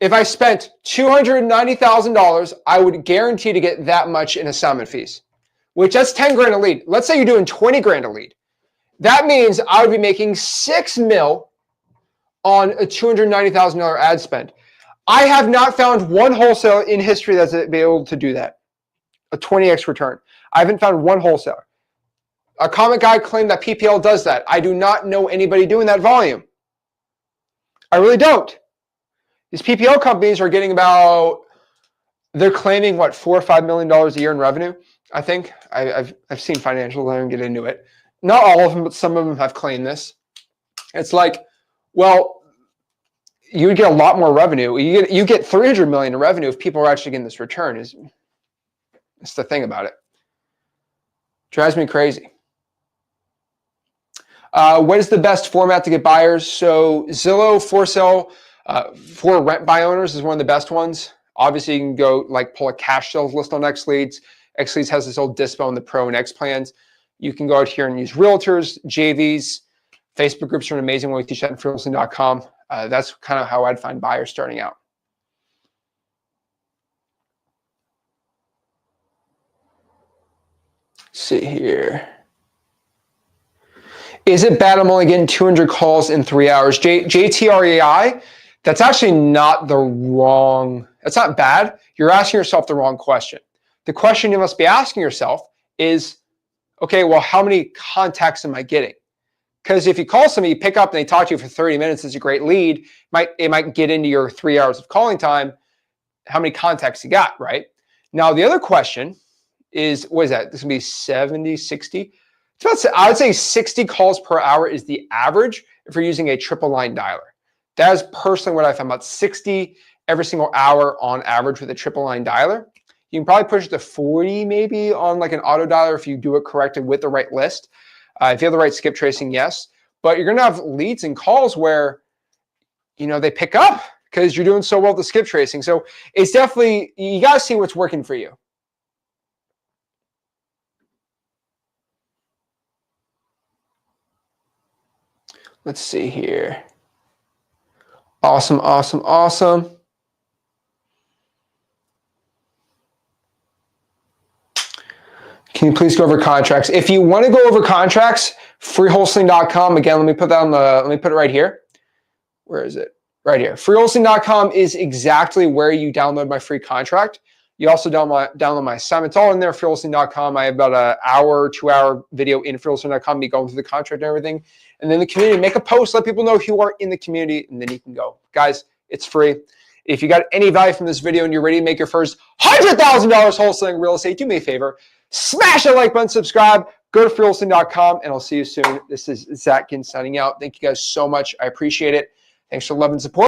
$290,000, I would guarantee to get that much in assignment fees, which that's 10 grand a lead. Let's say you're doing 20 grand a lead. That means I would be making $6 million on a $290,000 ad spend. I have not found one wholesaler in history that's been able to do that, a 20x return. I haven't found one wholesaler. A comment guy claimed that PPL does that. I do not know anybody doing that volume. I really don't. These PPL companies are getting they're claiming what, $4 or $5 million a year in revenue. I think I've seen financials. I don't get into it. Not all of them, but some of them have claimed this. It's like, well, you would get a lot more revenue. You get $300 million in revenue if people are actually getting this return. It's the thing about it. Drives me crazy. What is the best format to get buyers? So Zillow for sale for rent buy owners is one of the best ones. Obviously, you can go like pull a cash sales list on XLeads. XLeads has this old dispo in the Pro and X plans. You can go out here and use realtors, JVs. Facebook groups are an amazing way. We teach that in freewholesaling.com. That's kind of how I'd find buyers starting out. Let's see here. Is it bad I'm only getting 200 calls in 3 hours? JTREI, that's actually not that's not bad. You're asking yourself the wrong question. The question you must be asking yourself is, okay, well, how many contacts am I getting? Because if you call somebody, you pick up and they talk to you for 30 minutes, it's a great lead. It might get into your 3 hours of calling time. How many contacts you got, right? Now, the other question is, what is that? This is going to be 70, 60? I would say 60 calls per hour is the average if you're using a triple line dialer. That is personally what I found, about 60 every single hour on average with a triple line dialer. You can probably push it to 40 maybe on like an auto dialer if you do it correctly with the right list. If you have the right skip tracing, yes. But you're going to have leads and calls where, they pick up because you're doing so well with the skip tracing. So it's definitely, you got to see what's working for you. Let's see here. Awesome, awesome, awesome. Can you please go over contracts? If you want to go over contracts, freewholesaling.com. Again, let me put it right here. Where is it? Right here. Freewholesaling.com is exactly where you download my free contract. You also download my assignment. It's all in there, freewholesaling.com. I have about an hour, 2-hour video in freewholesaling.com, me going through the contract and everything. And then the community, make a post, let people know who are in the community, and then you can go. Guys, it's free. If you got any value from this video and you're ready to make your first $100,000 wholesaling real estate, do me a favor, smash that like button, subscribe, go to freewholesaling.com, and I'll see you soon. This is Zach Ginn signing out. Thank you guys so much. I appreciate it. Thanks for love and support.